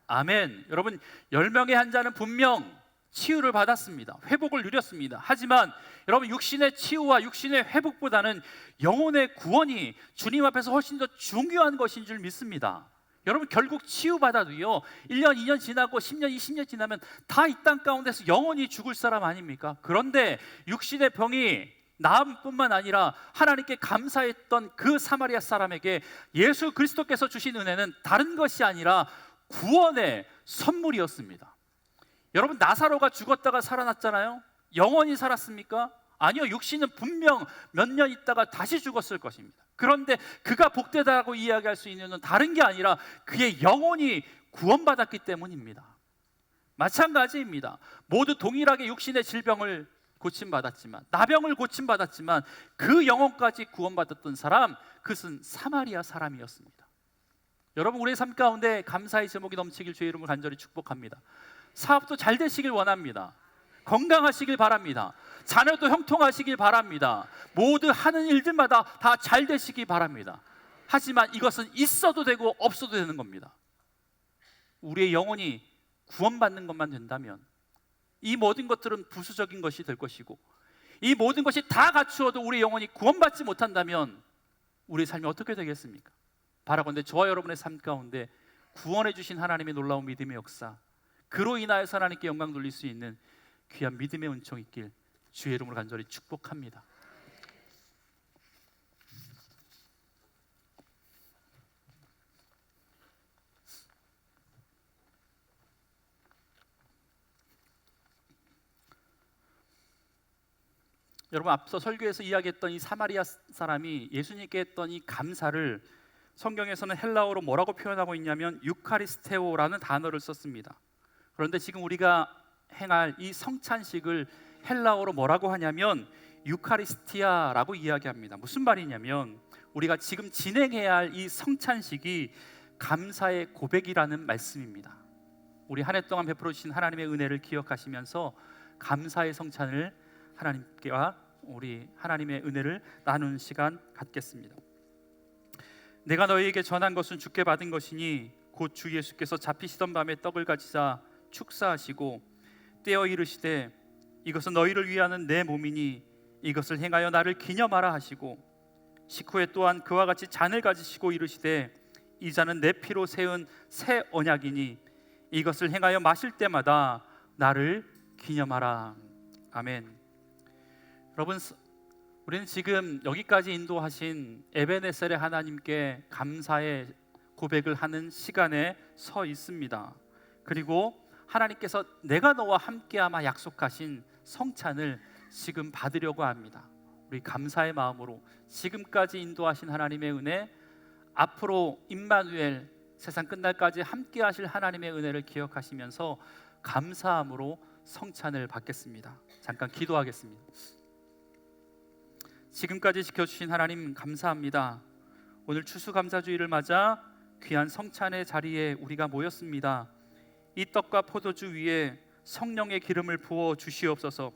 아멘. 여러분, 10명의 한 자는 분명 치유를 받았습니다. 회복을 누렸습니다. 하지만 여러분, 육신의 치유와 육신의 회복보다는 영혼의 구원이 주님 앞에서 훨씬 더 중요한 것인 줄 믿습니다. 여러분, 결국 치유받아도요 1년, 2년 지나고 10년, 20년 지나면 다 이 땅 가운데서 영원히 죽을 사람 아닙니까? 그런데 육신의 병이 나음뿐만 아니라 하나님께 감사했던 그 사마리아 사람에게 예수 그리스도께서 주신 은혜는 다른 것이 아니라 구원의 선물이었습니다. 여러분, 나사로가 죽었다가 살아났잖아요. 영원히 살았습니까? 아니요. 육신은 분명 몇 년 있다가 다시 죽었을 것입니다. 그런데 그가 복되다고 이야기할 수 있는 건 다른 게 아니라 그의 영혼이 구원받았기 때문입니다. 마찬가지입니다. 모두 동일하게 육신의 질병을 고침받았지만, 나병을 고침받았지만 그 영혼까지 구원받았던 사람, 그것은 사마리아 사람이었습니다. 여러분, 우리의 삶 가운데 감사의 제목이 넘치길 주의 이름으로 간절히 축복합니다. 사업도 잘 되시길 원합니다. 건강하시길 바랍니다. 자녀도 형통하시길 바랍니다. 모두 하는 일들마다 다 잘 되시기 바랍니다. 하지만 이것은 있어도 되고 없어도 되는 겁니다. 우리의 영혼이 구원받는 것만 된다면 이 모든 것들은 부수적인 것이 될 것이고, 이 모든 것이 다 갖추어도 우리의 영혼이 구원받지 못한다면 우리의 삶이 어떻게 되겠습니까? 바라건대 저와 여러분의 삶 가운데 구원해 주신 하나님의 놀라운 믿음의 역사, 그로 인하여서 하나님께 영광 돌릴 수 있는 귀한 믿음의 은총 있길 주의 이름으로 간절히 축복합니다. 여러분, 앞서 설교에서 이야기했던 이 사마리아 사람이 예수님께 했던 이 감사를 성경에서는 헬라어로 뭐라고 표현하고 있냐면 유카리스테오라는 단어를 썼습니다. 그런데 지금 우리가 행할 이 성찬식을 헬라어로 뭐라고 하냐면 유카리스티아라고 이야기합니다. 무슨 말이냐면 우리가 지금 진행해야 할 이 성찬식이 감사의 고백이라는 말씀입니다. 우리 한 해 동안 베풀어 주신 하나님의 은혜를 기억하시면서 감사의 성찬을 하나님께와 우리 하나님의 은혜를 나누는 시간 갖겠습니다. 내가 너희에게 전한 것은 주께 받은 것이니 곧 주 예수께서 잡히시던 밤에 떡을 가지사 축사하시고 떼어 이르시되 이것은 너희를 위하는 내 몸이니 이것을 행하여 나를 기념하라 하시고, 식후에 또한 그와 같이 잔을 가지시고 이르시되 이 잔은 내 피로 세운 새 언약이니 이것을 행하여 마실 때마다 나를 기념하라. 아멘. 여러분, 우리는 지금 여기까지 인도하신 에베네셀의 하나님께 감사의 고백을 하는 시간에 서 있습니다. 그리고 하나님께서 내가 너와 함께하마 약속하신 성찬을 지금 받으려고 합니다. 우리 감사의 마음으로 지금까지 인도하신 하나님의 은혜, 앞으로 임마누엘 세상 끝날까지 함께하실 하나님의 은혜를 기억하시면서 감사함으로 성찬을 받겠습니다. 잠깐 기도하겠습니다. 지금까지 지켜주신 하나님 감사합니다. 오늘 추수감사주의를 맞아 귀한 성찬의 자리에 우리가 모였습니다. 이 떡과 포도주 위에 성령의 기름을 부어 주시옵소서.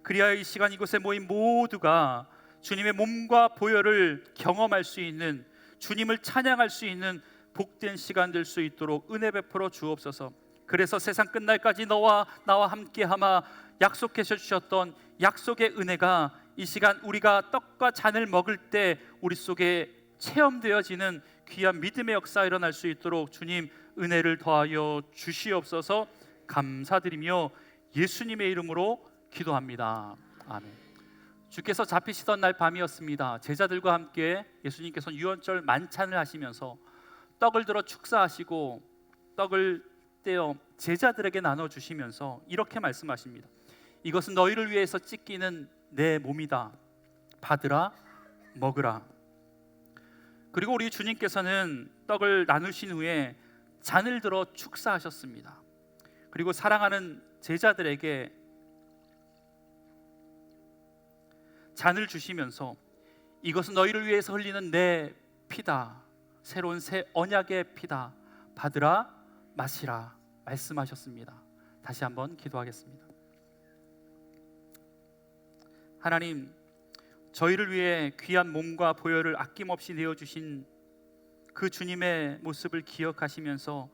그리하여 이 시간 이곳에 모인 모두가 주님의 몸과 보혈을 경험할 수 있는, 주님을 찬양할 수 있는 복된 시간 될 수 있도록 은혜 베풀어 주옵소서. 그래서 세상 끝날까지 너와 나와 함께하마 약속해 주셨던 약속의 은혜가 이 시간 우리가 떡과 잔을 먹을 때 우리 속에 체험되어지는 귀한 믿음의 역사 일어날 수 있도록 주님 은혜를 더하여 주시옵소서. 감사드리며 예수님의 이름으로 기도합니다. 아멘. 주께서 잡히시던 날 밤이었습니다. 제자들과 함께 예수님께서 유언절 만찬을 하시면서 떡을 들어 축사하시고 떡을 떼어 제자들에게 나눠주시면서 이렇게 말씀하십니다. 이것은 너희를 위해서 찢기는 내 몸이다. 받으라, 먹으라. 그리고 우리 주님께서는 떡을 나누신 후에 잔을 들어 축사하셨습니다. 그리고 사랑하는 제자들에게 잔을 주시면서 이것은 너희를 위해서 흘리는 내 피다. 새로운 새 언약의 피다. 받으라, 마시라 말씀하셨습니다. 다시 한번 기도하겠습니다. 하나님, 저희를 위해 귀한 몸과 보혈을 아낌없이 내어주신 그 주님의 모습을 기억하시면서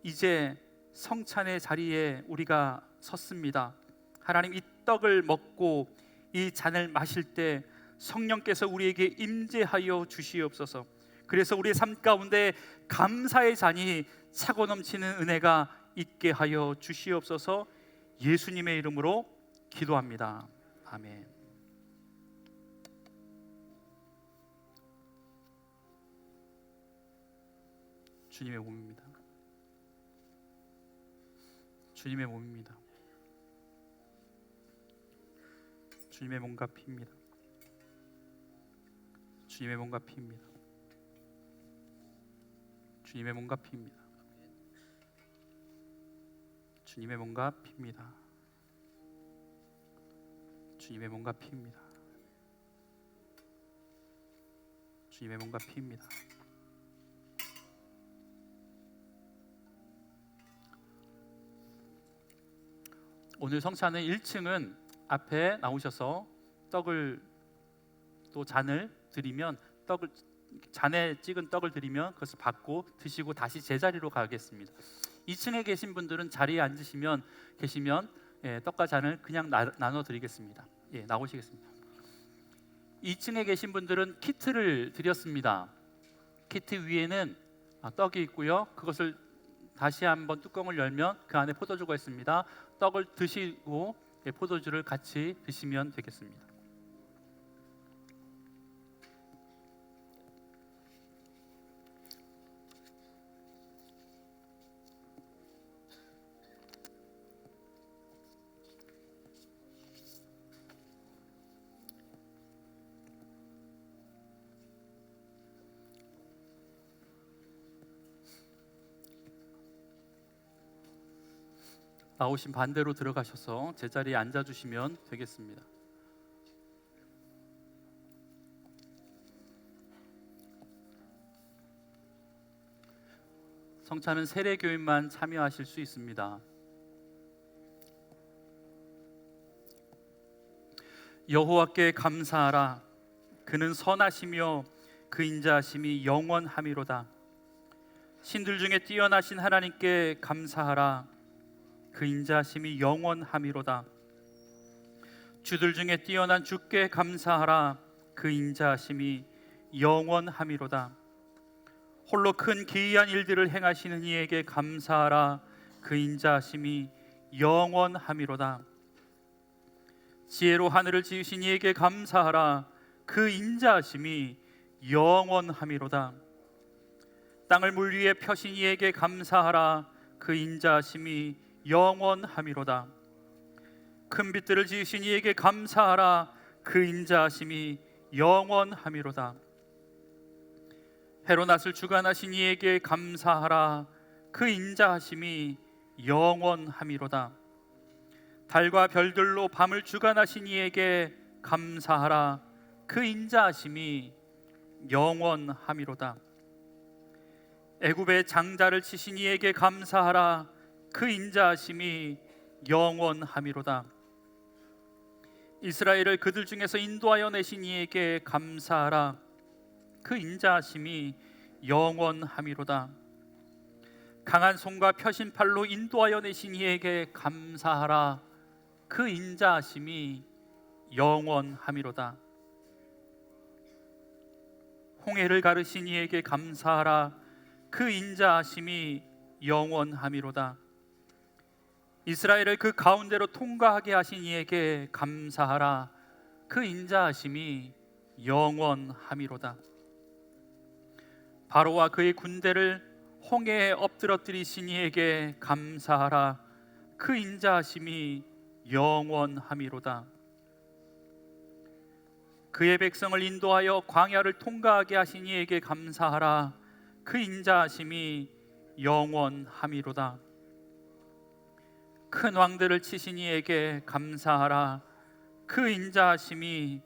이제 성찬의 자리에 우리가 섰습니다. 하나님, 이 떡을 먹고 이 잔을 마실 때 성령께서 우리에게 임재하여 주시옵소서. 그래서 우리의 삶 가운데 감사의 잔이 차고 넘치는 은혜가 있게 하여 주시옵소서. 예수님의 이름으로 기도합니다. 아멘. 주님의 몸입니다. 주님의 몸입니다. 주님의 몸과 피입니다. 주님의 몸과 피입니다. 주님의 몸과 피입니다. 주님의 몸과 피입니다. 주님의 몸과 피입니다. 주님의 몸과 피입니다. 오늘 성찬은 1층은 앞에 나오셔서 떡을 또 잔을 드리면 떡을 잔에 찍은 떡을 드리면 그것을 받고 드시고 다시 제자리로 가겠습니다. 2층에 계신 분들은 자리에 앉으시면 떡과 잔을 그냥 나눠 드리겠습니다. 예, 나오시겠습니다. 2층에 계신 분들은 키트를 드렸습니다. 키트 위에는 떡이 있고요. 그것을 다시 한번 뚜껑을 열면 그 안에 포도주가 있습니다. 떡을 드시고 포도주를 같이 드시면 되겠습니다. 나오신 반대로 들어가셔서 제자리에 앉아주시면 되겠습니다. 성찬은 세례교인만 참여하실 수 있습니다. 여호와께 감사하라. 그는 선하시며 그 인자하심이 영원함이로다. 신들 중에 뛰어나신 하나님께 감사하라. 그 인자하심이 영원함이로다. 주들 중에 뛰어난 주께 감사하라. 그 인자하심이 영원함이로다. 홀로 큰 기이한 일들을 행하시는 이에게 감사하라. 그 인자하심이 영원함이로다. 지혜로 하늘을 지으신 이에게 감사하라. 그 인자하심이 영원함이로다. 땅을 물 위에 펴신 이에게 감사하라. 그 인자하심이 영원함이로다. 큰 빛들을 지으신 이에게 감사하라. 그 인자하심이 영원함이로다. 해로 낫을 주관하신 이에게 감사하라. 그 인자하심이 영원함이로다. 달과 별들로 밤을 주관하신 이에게 감사하라. 그 인자하심이 영원함이로다. 애굽의 장자를 치신 이에게 감사하라. 그 인자하심이 영원함이로다. 이스라엘을 그들 중에서 인도하여 내신 이에게 감사하라. 그 인자하심이 영원함이로다. 강한 손과 펴신 팔로 인도하여 내신 이에게 감사하라. 그 인자하심이 영원함이로다. 홍해를 가르신 이에게 감사하라. 그 인자하심이 영원함이로다. 이스라엘을 그 가운데로 통과하게 하신 이에게 감사하라. 그 인자하심이 영원함이로다. 바로와 그의 군대를 홍해에 엎드러뜨리신 이에게 감사하라. 그 인자하심이 영원함이로다. 그의 백성을 인도하여 광야를 통과하게 하신 이에게 감사하라. 그 인자하심이 영원함이로다. 큰 왕들을 치신 이에게 감사하라. 그 인자하심이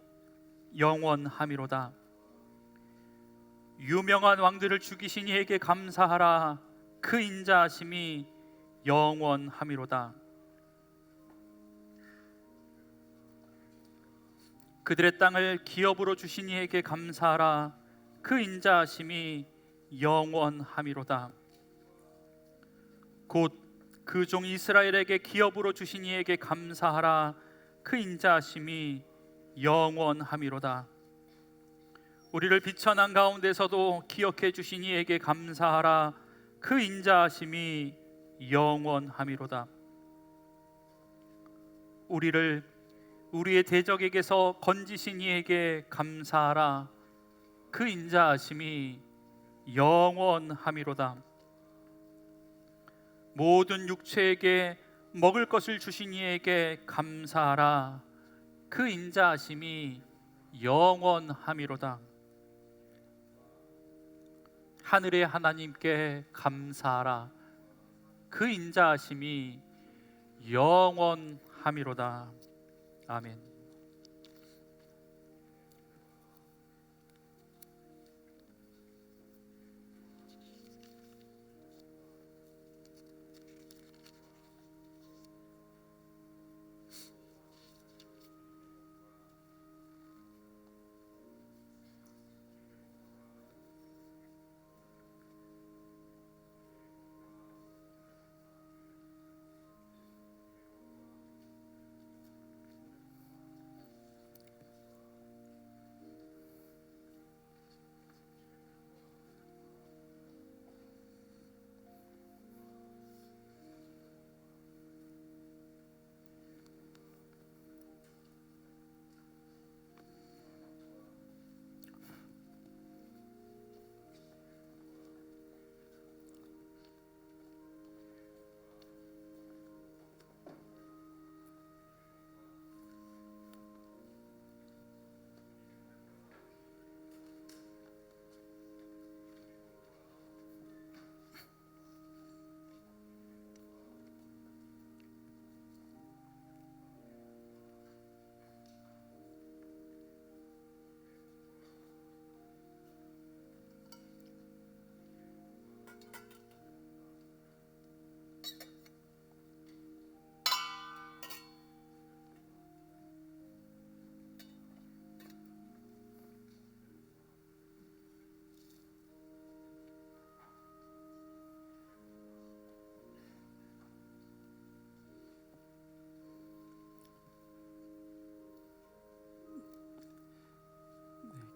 영원함이로다. 유명한 왕들을 죽이신 이에게 감사하라. 그 인자하심이 영원함이로다. 그들의 땅을 기업으로 주신 이에게 감사하라. 그 인자하심이 영원함이로다. 곧 그 종 이스라엘에게 기업으로 주신 이에게 감사하라. 그 인자하심이 영원함이로다. 우리를 비천한 가운데서도 기억해 주신 이에게 감사하라. 그 인자하심이 영원함이로다. 우리를 우리의 대적에게서 건지신 이에게 감사하라. 그 인자하심이 영원함이로다. 모든 육체에게 먹을 것을 주신 이에게 감사하라. 그 인자하심이 영원함이로다. 하늘의 하나님께 감사하라. 그 인자하심이 영원함이로다. 아멘.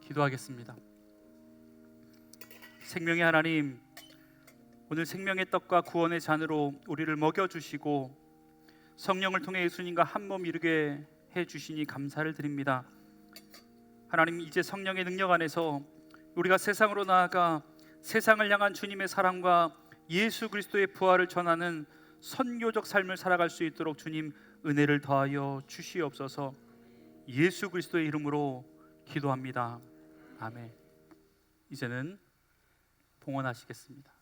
기도하겠습니다. 생명의 하나님, 오늘 생명의 떡과 구원의 잔으로 우리를 먹여주시고 성령을 통해 예수님과 한 몸 이루게 해주시니 감사를 드립니다. 하나님, 이제 성령의 능력 안에서 우리가 세상으로 나아가 세상을 향한 주님의 사랑과 예수 그리스도의 부활을 전하는 선교적 삶을 살아갈 수 있도록 주님 은혜를 더하여 주시옵소서. 예수 그리스도의 이름으로 기도합니다. 아멘. 이제는 봉헌하시겠습니다.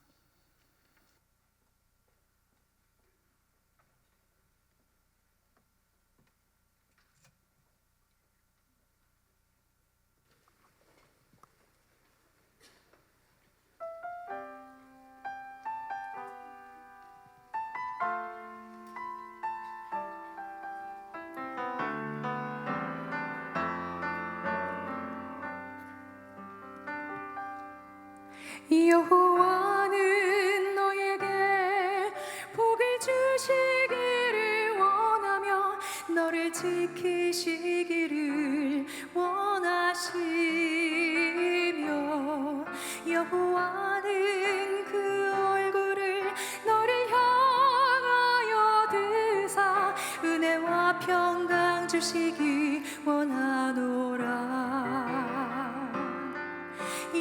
여호와는 너에게 복을 주시기를 원하며 너를 지키시기를 원하시며 여호와는 그 얼굴을 너를 향하여 드사 은혜와 평강 주시기 원하노라.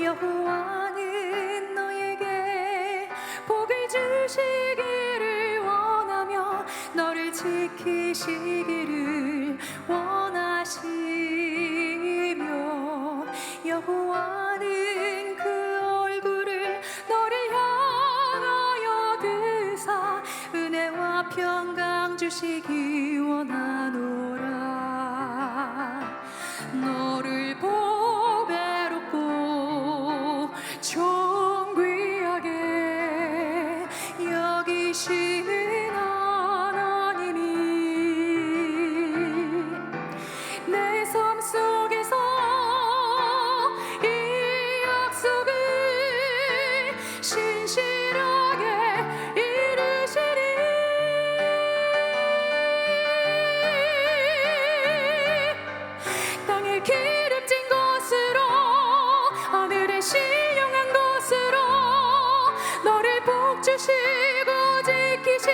여호와는 너에게 복을 주시기를 원하며 너를 지키시기를 원하시며 여호와는 그 얼굴을 너를 향하여 드사 은혜와 평강 주시기 원하노라. 너를 보배롭고 존귀하게 여기시는 하나님이 내 삶 속에서 이 약속을 신실하게 이루시리. 땅에 기름진 곳으로 하늘에 신령한 곳으로 너를 복주시고 지키실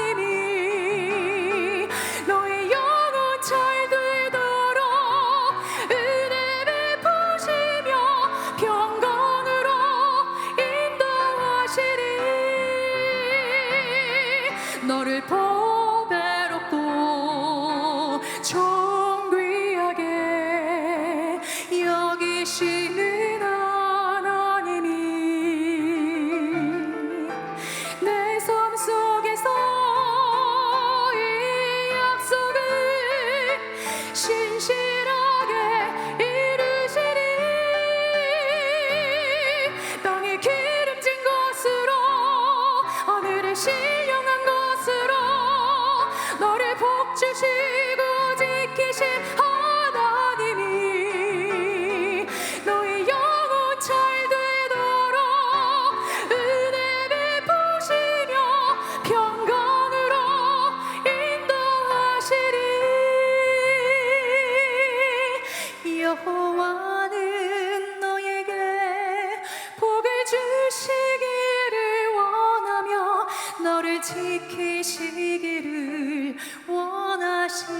하나님이 너의 영혼 잘되도록 은혜 베푸시며 평강으로 인도하시리. 너를 보배롭고 지키시기를 원하시며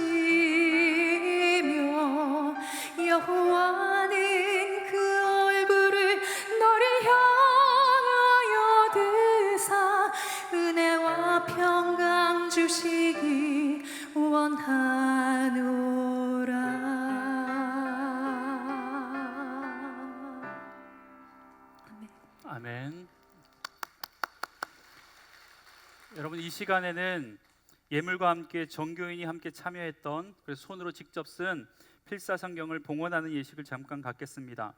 여호와는 그 얼굴을 너를 향하여 드사 은혜와 평강 주시기 원하노라. 아멘. 여러분, 이 시간에는 예물과 함께 전교인이 함께 참여했던, 그래서 손으로 직접 쓴 필사 성경을 봉헌하는 예식을 잠깐 갖겠습니다.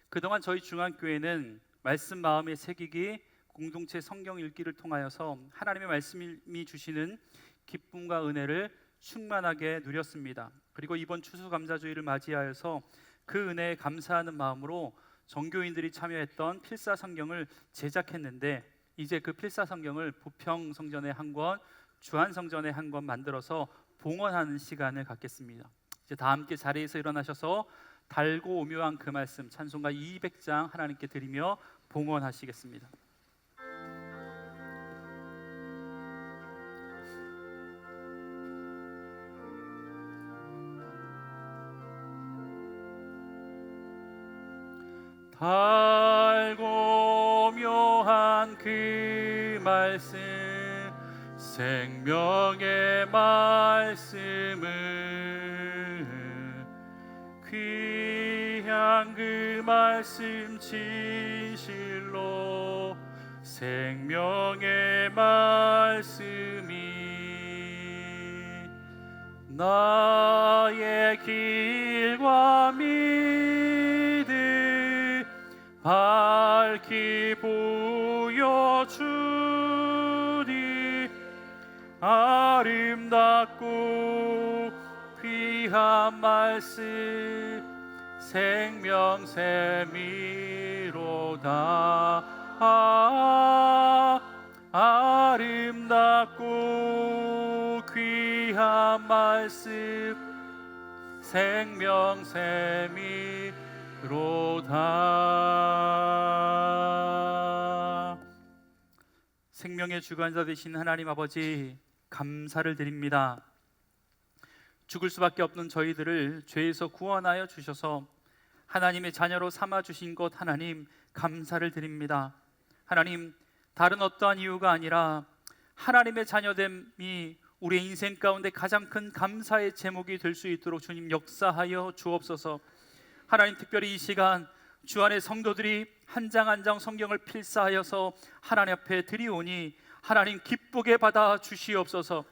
그동안 저희 중앙교회는 말씀 마음에 새기기, 공동체 성경 읽기를 통하여서 하나님의 말씀이 주시는 기쁨과 은혜를 충만하게 누렸습니다. 그리고 이번 추수감사주일을 맞이하여서 그 은혜에 감사하는 마음으로 전교인들이 참여했던 필사 성경을 제작했는데, 이제 그 필사 성경을 부평 성전에 한 권, 주안 성전에 한 권 만들어서 봉헌하는 시간을 갖겠습니다. 이제 다 함께 자리에서 일어나셔서 달고 오묘한 그 말씀 찬송가 200장 하나님께 드리며 봉헌하시겠습니다. 달고 묘한 그 말씀, 생명의 말씀을, 귀한 그 말씀 진실로, 생명의 말씀이 나의 길과 믿음 밝히 보여주니, 아름답고 귀한 말씀 생명샘이로다. 아름답고 귀한 말씀 생명샘이로다. 생명의 주관자 되신 하나님 아버지, 감사를 드립니다. 죽을 수밖에 없는 저희들을 죄에서 구원하여 주셔서 하나님의 자녀로 삼아 주신 것 하나님 감사를 드립니다. 하나님, 다른 어떠한 이유가 아니라 하나님의 자녀됨이 우리의 인생 가운데 가장 큰 감사의 제목이 될 수 있도록 주님 역사하여 주옵소서. 하나님, 특별히 이 시간 주 안의 성도들이 한 장 한 장 성경을 필사하여서 하나님 앞에 드리오니 하나님 기쁘게 받아 주시옵소서.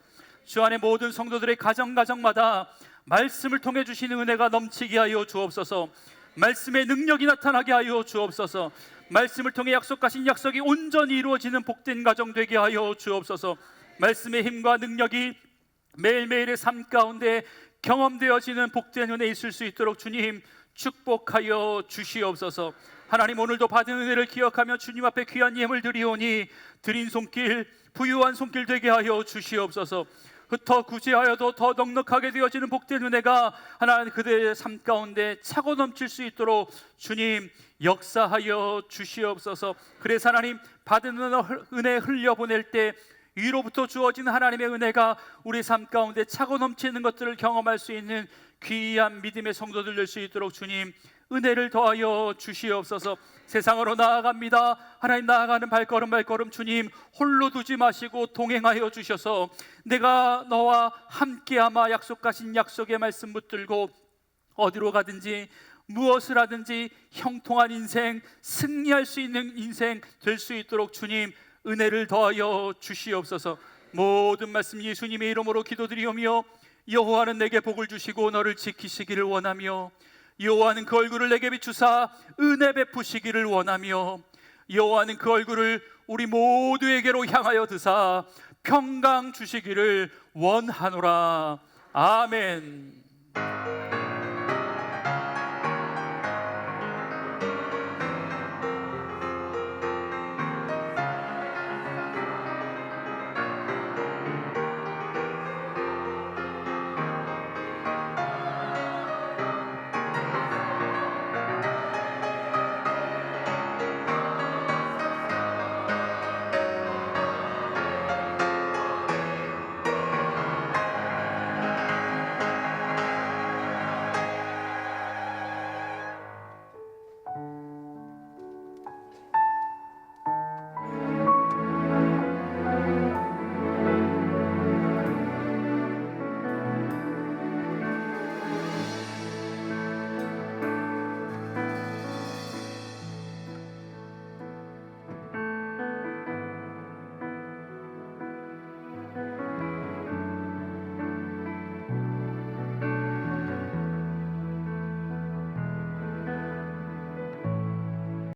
주 안의 모든 성도들의 가정마다 말씀을 통해 주시는 은혜가 넘치게 하여 주옵소서. 말씀의 능력이 나타나게 하여 주옵소서. 말씀을 통해 약속하신 약속이 온전히 이루어지는 복된 가정 되게 하여 주옵소서. 말씀의 힘과 능력이 매일매일의 삶 가운데 경험되어지는 복된 은혜 있을 수 있도록 주님 축복하여 주시옵소서. 하나님, 오늘도 받은 은혜를 기억하며 주님 앞에 귀한 예물 드리오니 드린 손길 부유한 손길 되게 하여 주시옵소서. 흩어 구제하여도 더 넉넉하게 되어지는 복된 은혜가 하나님 그들의 삶 가운데 차고 넘칠 수 있도록 주님 역사하여 주시옵소서. 그래서 하나님, 받은 은혜 흘려보낼 때 위로부터 주어진 하나님의 은혜가 우리 삶 가운데 차고 넘치는 것들을 경험할 수 있는 귀한 믿음의 성도들 될 수 있도록 주님 은혜를 더하여 주시옵소서. 세상으로 나아갑니다. 하나님, 나아가는 발걸음 주님 홀로 두지 마시고 동행하여 주셔서 내가 너와 함께하마 약속하신 약속의 말씀 붙들고 어디로 가든지 무엇을 하든지 형통한 인생, 승리할 수 있는 인생 될 수 있도록 주님 은혜를 더하여 주시옵소서. 모든 말씀 예수님의 이름으로 기도드리오며, 여호와는 내게 복을 주시고 너를 지키시기를 원하며, 여호와는 그 얼굴을 내게 비추사 은혜 베푸시기를 원하며, 여호와는 그 얼굴을 우리 모두에게로 향하여 드사 평강 주시기를 원하노라. 아멘.